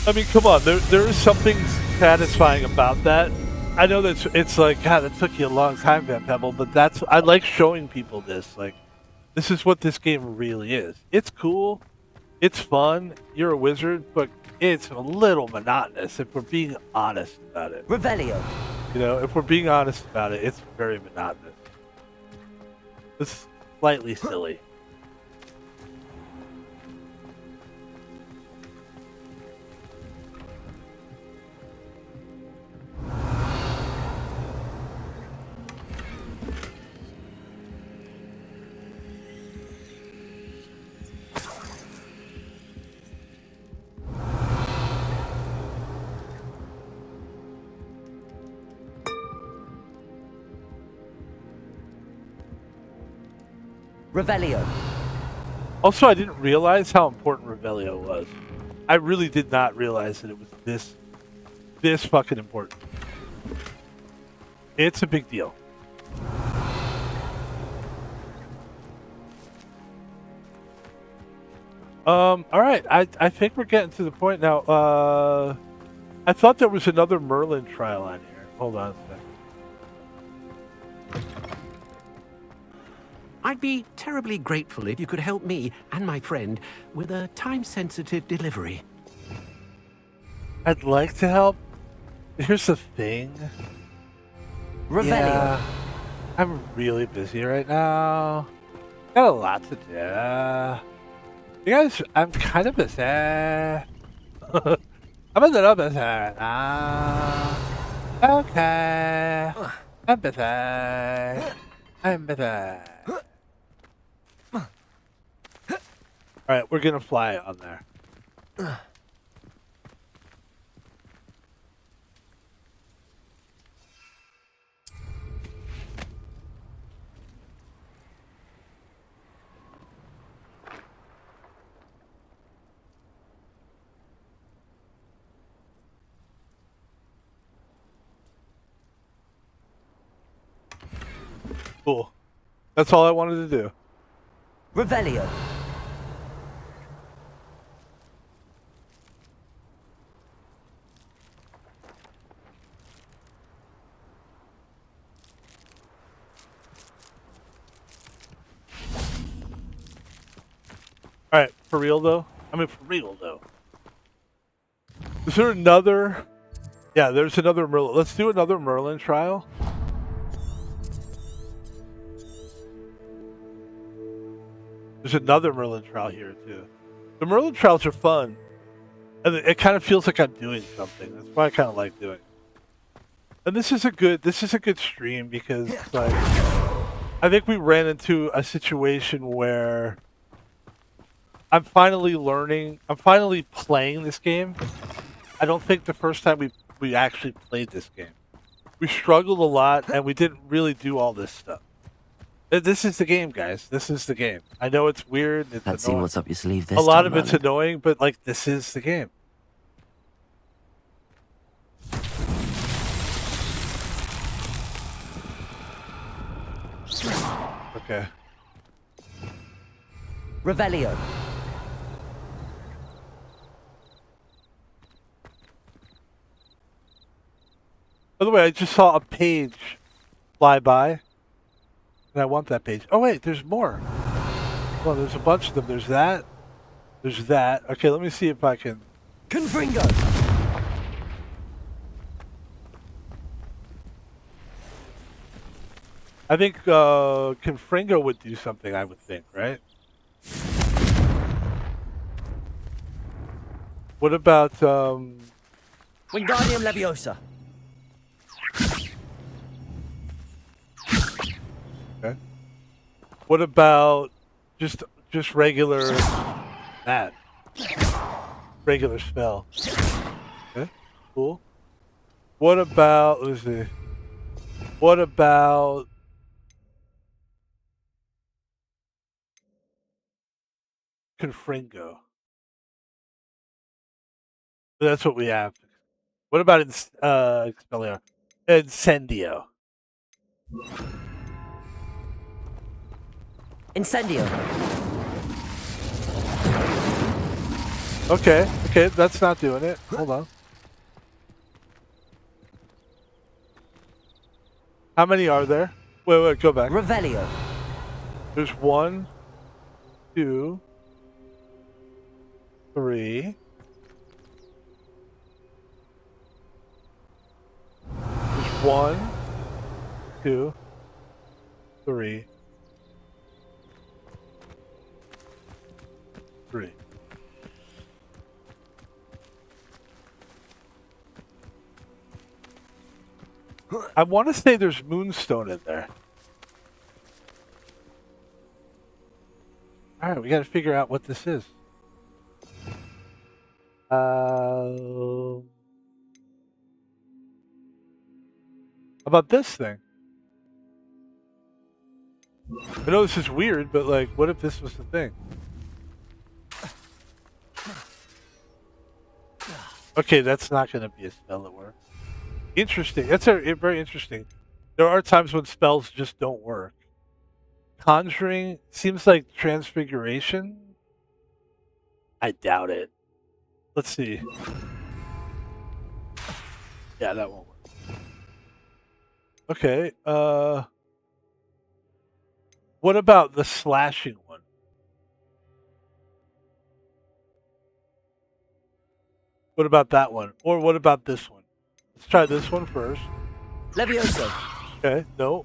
[SPEAKER 1] I mean, come on. There is something satisfying about that. I know that it's like, God, it took you a long time, Van Pebble, but I like showing people this. Like, this is what this game really is. It's cool. It's fun. You're a wizard, but it's a little monotonous if we're being honest about it.
[SPEAKER 3] Revelio.
[SPEAKER 1] You know, if we're being honest about it, it's very monotonous. It's slightly silly.
[SPEAKER 3] Revelio.
[SPEAKER 1] Also, I didn't realize how important Revelio was. I really did not realize that it was this fucking important. It's a big deal. All right. I think we're getting to the point now. I thought there was another Merlin trial on here. Hold on a second.
[SPEAKER 4] I'd be terribly grateful if you could help me and my friend with a time-sensitive delivery.
[SPEAKER 1] I'd like to help. Here's the thing.
[SPEAKER 3] Revelio.
[SPEAKER 1] Yeah, I'm really busy right now. Got a lot to do. You guys, I'm kind of busy. I'm a little busy right now. Okay. I'm busy. I'm busy. Alright, we're gonna fly on there. Cool. That's all I wanted to do.
[SPEAKER 3] Revelio.
[SPEAKER 1] Alright, for real though? I mean, for real though. Is there another? Yeah, there's another Merlin. Let's do another Merlin trial. There's another Merlin trial here too. The Merlin trials are fun. And it kind of feels like I'm doing something. That's why I kind of like doing it. And this is a good stream because like I think we ran into a situation where I'm finally learning. I'm finally playing this game. I don't think the first time we actually played this game. We struggled a lot and we didn't really do all this stuff. This is the game, guys. This is the game. I know it's weird. It's
[SPEAKER 3] Let's see
[SPEAKER 1] annoying.
[SPEAKER 3] what's up your sleeve this
[SPEAKER 1] A lot
[SPEAKER 3] time,
[SPEAKER 1] of it's
[SPEAKER 3] Merlin.
[SPEAKER 1] annoying, but like this is the game. Okay.
[SPEAKER 3] Revelio.
[SPEAKER 1] By the way, I just saw a page fly by. And I want that page. Oh wait, there's more. Well, there's a bunch of them. There's that. There's that. Okay, let me see if I can.
[SPEAKER 3] Confringo.
[SPEAKER 1] I think Confringo would do something, I would think, right? What about
[SPEAKER 3] Wingardium Leviosa.
[SPEAKER 1] okay. What about just regular that? Regular spell. Okay, cool. What about let's see. What about Confringo? That's what we have. What about Expelliarmus? Incendio.
[SPEAKER 3] Incendio.
[SPEAKER 1] Okay, that's not doing it. Hold on. How many are there? Wait, go back.
[SPEAKER 3] Revelio.
[SPEAKER 1] There's 1, 2, 3. There's 1, 2, 3. 3. I want to say there's Moonstone in there. All right, we got to figure out what this is. How about this thing? I know this is weird, but like, what if this was the thing? Okay, that's not going to be a spell that works. Interesting. That's very interesting. There are times when spells just don't work. Conjuring seems like Transfiguration. I doubt it. Let's see. Yeah, that won't work. Okay. What about the slashing one? What about that one? Or what about this one? Let's try this one first.
[SPEAKER 3] Levioso.
[SPEAKER 1] Okay, no.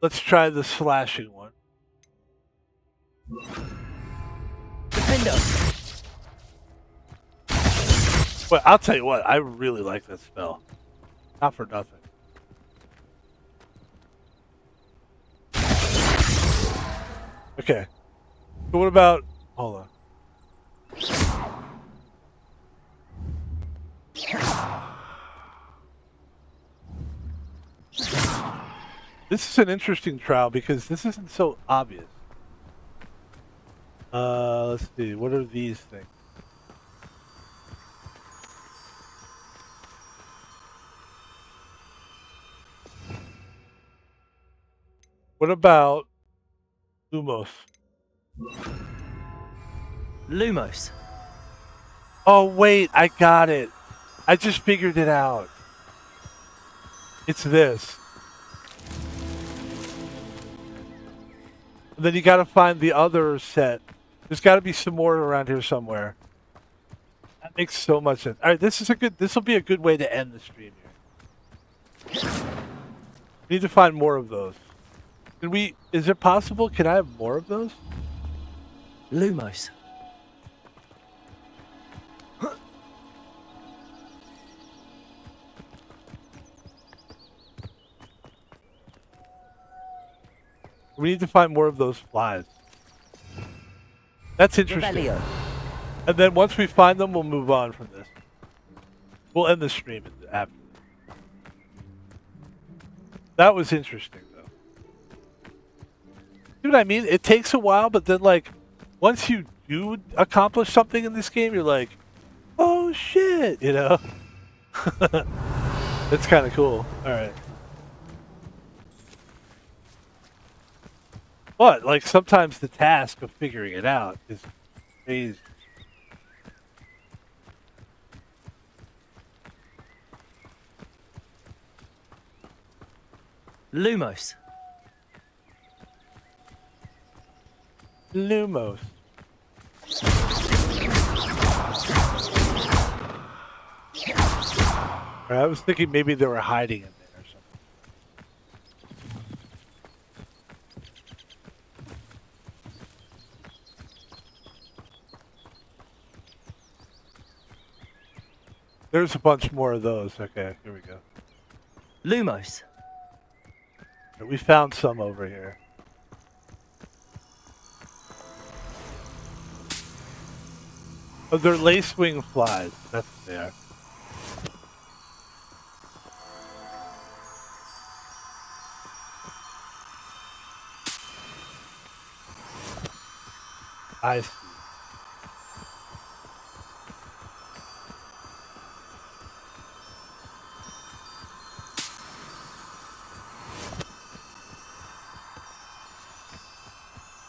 [SPEAKER 1] Let's try the slashing one.
[SPEAKER 3] Diffindo.
[SPEAKER 1] Well, I'll tell you what, I really like that spell. Not for nothing. Okay. So what about... Hold on. This is an interesting trial because this isn't so obvious. Let's see. What are these things? What about Lumos?
[SPEAKER 3] Lumos.
[SPEAKER 1] Oh, wait. I got it. I just figured it out. It's this. And then you got to find the other set. There's got to be some more around here somewhere. That makes so much sense. All right, this will be a good way to end the stream here. We need to find more of those. Is it possible? Can I have more of those?
[SPEAKER 3] Lumos.
[SPEAKER 1] We need to find more of those flies. That's interesting.
[SPEAKER 3] Revelio.
[SPEAKER 1] And then once we find them, we'll move on from this. We'll end the stream after. That was interesting, though. See what I mean? It takes a while, but then, like, once you do accomplish something in this game, you're like, oh, shit, you know? That's kind of cool. All right. But, like, sometimes the task of figuring it out is crazy.
[SPEAKER 3] Lumos.
[SPEAKER 1] Lumos. I was thinking maybe they were hiding in there or something. There's a bunch more of those. Okay, here we go.
[SPEAKER 3] Lumos.
[SPEAKER 1] We found some over here. Oh, they're lacewing flies. That's what they are. I see.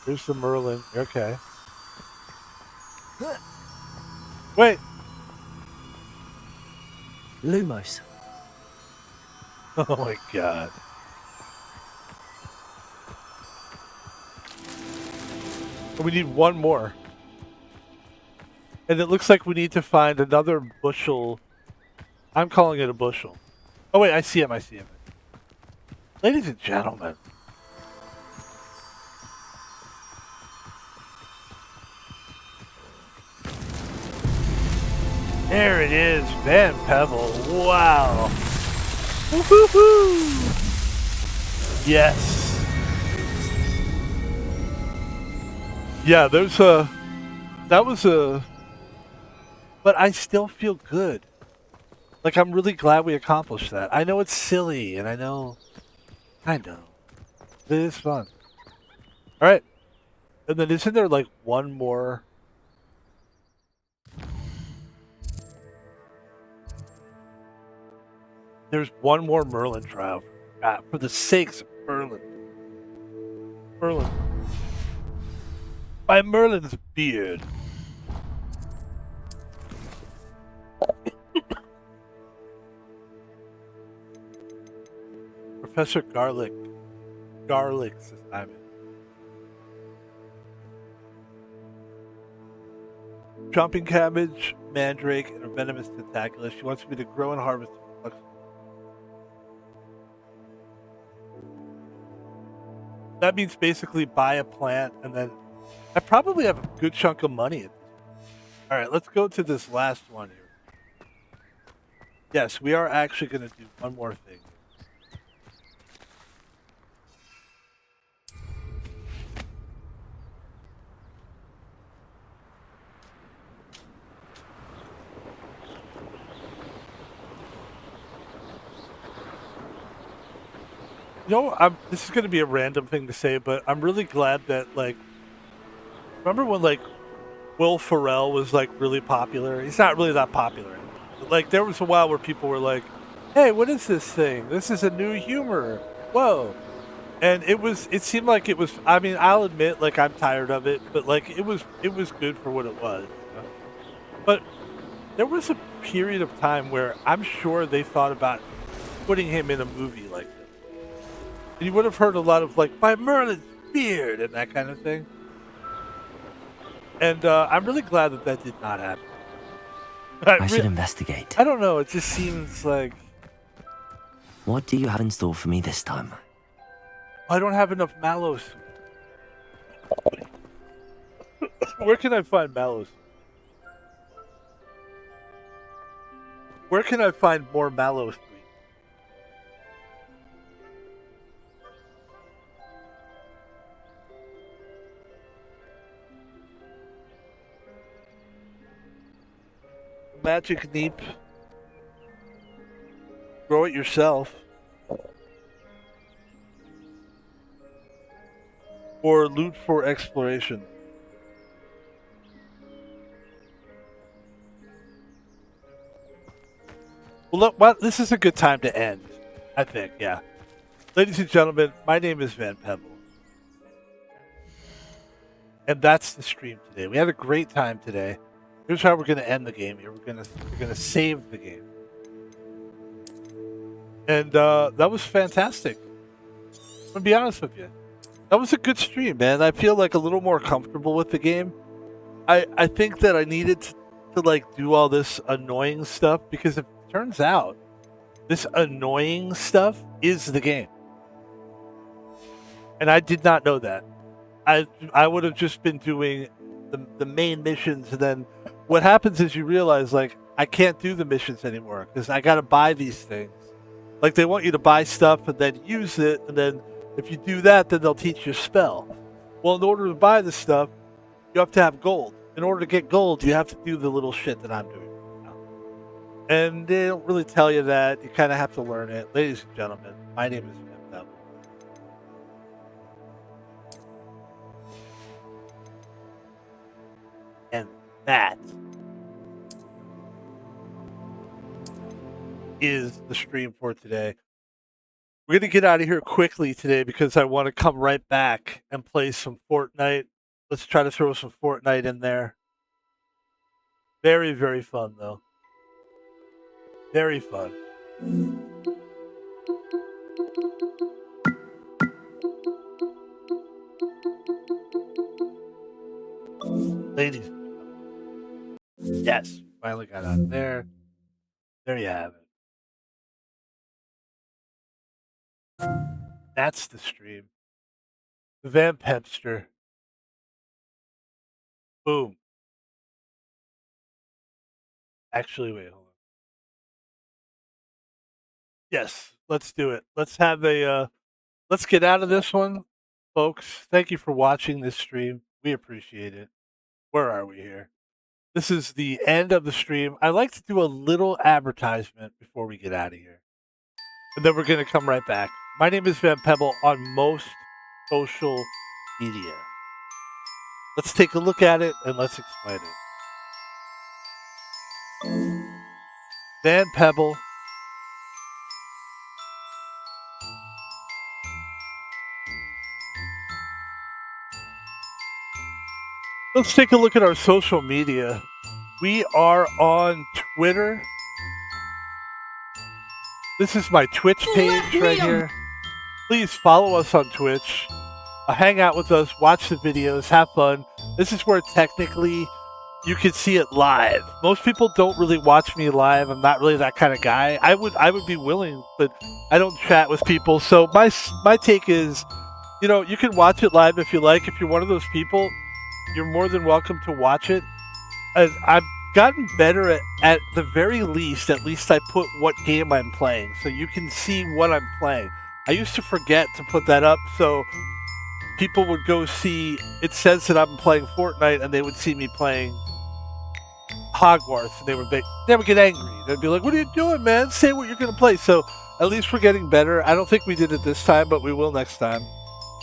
[SPEAKER 1] Here's the Merlin. Okay. Wait.
[SPEAKER 3] Lumos.
[SPEAKER 1] Oh my god. We need one more. And it looks like we need to find another bushel. I'm calling it a bushel. Oh wait, I see him, I see him. Ladies and gentlemen. There it is, Van Pebble. Wow. Woo-hoo-hoo. Yes. Yeah, there's a... That was a... But I still feel good. Like, I'm really glad we accomplished that. I know it's silly, and I know... It is fun. Alright. And then isn't there, like, one more... There's one more Merlin trial. God, for the sakes of Merlin. Merlin. By Merlin's beard. Professor Garlick's assignment. Jumping cabbage, mandrake, and a venomous tentacula. She wants me to grow and harvest. That means basically buy a plant, and then I probably have a good chunk of money at this point. All right, let's go to this last one here. Yes, we are actually going to do one more thing. You know, this is going to be a random thing to say, but I'm really glad that, like, remember when, like, Will Ferrell was, like, really popular? He's not really that popular anymore. But, like, there was a while where people were like, hey, what is this thing? This is a new humor. Whoa. And it seemed like it was, I mean, I'll admit, like, I'm tired of it, but, like, it was good for what it was. You know? But there was a period of time where I'm sure they thought about putting him in a movie like this. And you would have heard a lot of, like, by Merlin's beard and that kind of thing. And I'm really glad that that did not happen.
[SPEAKER 3] I should investigate.
[SPEAKER 1] I don't know, it just seems like...
[SPEAKER 3] What do you have in store for me this time?
[SPEAKER 1] I don't have enough mallows. Where can I find mallows? Where can I find more mallows? Magic Neep. Grow it yourself. Or loot for exploration. Well, look, well, this is a good time to end, I think, yeah. Ladies and gentlemen, my name is Van Pebble. And that's the stream today. We had a great time today. Here's how we're going to end the game here. We're going to save the game. And that was fantastic. I'm going to be honest with you. That was a good stream, man. I feel like a little more comfortable with the game. I think that I needed to like do all this annoying stuff because it turns out this annoying stuff is the game. And I did not know that. I would have just been doing the main missions, and then what happens is you realize, like, I can't do the missions anymore because I got to buy these things. Like they want you to buy stuff and then use it, and then if you do that, then they'll teach you a spell. Well, in order to buy this stuff, you have to have gold. In order to get gold, you have to do the little shit that I'm doing right now. And they don't really tell you that. You kind of have to learn it. Ladies and gentlemen, my name is Pebble. And that is the stream for today. We're going to get out of here quickly today because I want to come right back and play some Fortnite. Let's try to throw some Fortnite in there. Very, very fun, though. Very fun. Ladies. Yes, finally got out of there. There you have it. That's the stream. The Vampepster. Boom. Actually, wait, hold on. Yes, let's do it. Let's have a, let's get out of this one, folks. Thank you for watching this stream. We appreciate it. Where are we here? This is the end of the stream. I like to do a little advertisement before we get out of here. And then we're going to come right back. My name is Van Pebble on most social media. Let's take a look at it and let's explain it. Van Pebble. Let's take a look at our social media. We are on Twitter. This is my Twitch page right here. Please follow us on Twitch. Hang out with us, watch the videos, have fun. This is where technically you can see it live. Most people don't really watch me live. I'm not really that kind of guy. I would be willing, but I don't chat with people. So my take is, you know, you can watch it live if you like. If you're one of those people, you're more than welcome to watch it. And I've gotten better at the very least, at least I put what game I'm playing so you can see what I'm playing. I used to forget to put that up, so people would go see, it says that I'm playing Fortnite, and they would see me playing Hogwarts, and they would get angry. They'd be like, what are you doing, man? Say what you're going to play. So at least we're getting better. I don't think we did it this time, but we will next time,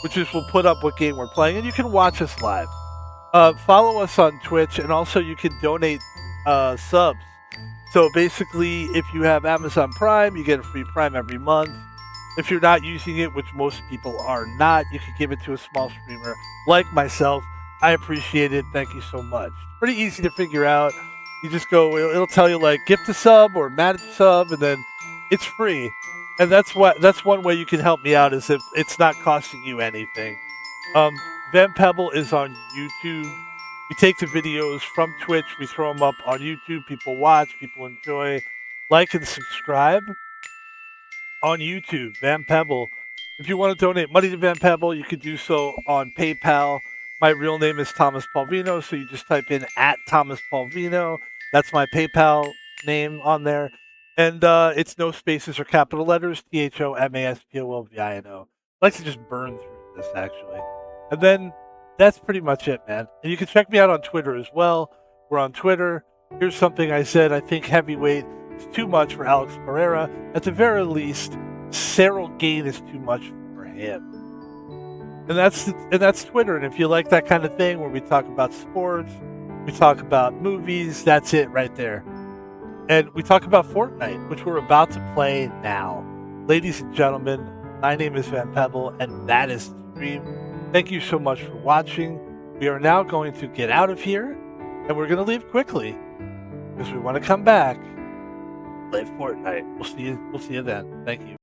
[SPEAKER 1] which is we'll put up what game we're playing, and you can watch us live. Follow us on Twitch, and also you can donate subs. So basically, if you have Amazon Prime, you get a free Prime every month. If you're not using it, which most people are not, you can give it to a small streamer like myself. I appreciate it. Thank you so much. Pretty easy to figure out. You just go, it'll tell you like gift a sub or manage sub, and then it's free. And that's one way you can help me out, is if it's not costing you anything. Van Pebble is on YouTube. We take the videos from Twitch, we throw them up on YouTube. People watch, people enjoy. Like and subscribe on YouTube, Van Pebble. If you want to donate money to Van Pebble, you can do so on PayPal. My real name is Thomas Palvino, so you just type in @Thomas Palvino. That's my PayPal name on there. And it's no spaces or capital letters, ThomasPolvino. I like to just burn through this, actually. And then that's pretty much it, man. And you can check me out on Twitter as well. We're on Twitter. Here's something I said. I think heavyweight is too much for Alex Pereira. At the very least, Cyril Gain is too much for him. And that's Twitter. And if you like that kind of thing where we talk about sports, we talk about movies, that's it right there. And we talk about Fortnite, which we're about to play now. Ladies and gentlemen, my name is Van Pebble, and that is the stream. Thank you so much for watching. We are now going to get out of here, and we're going to leave quickly because we want to come back, play Fortnite. We'll see you then. Thank you.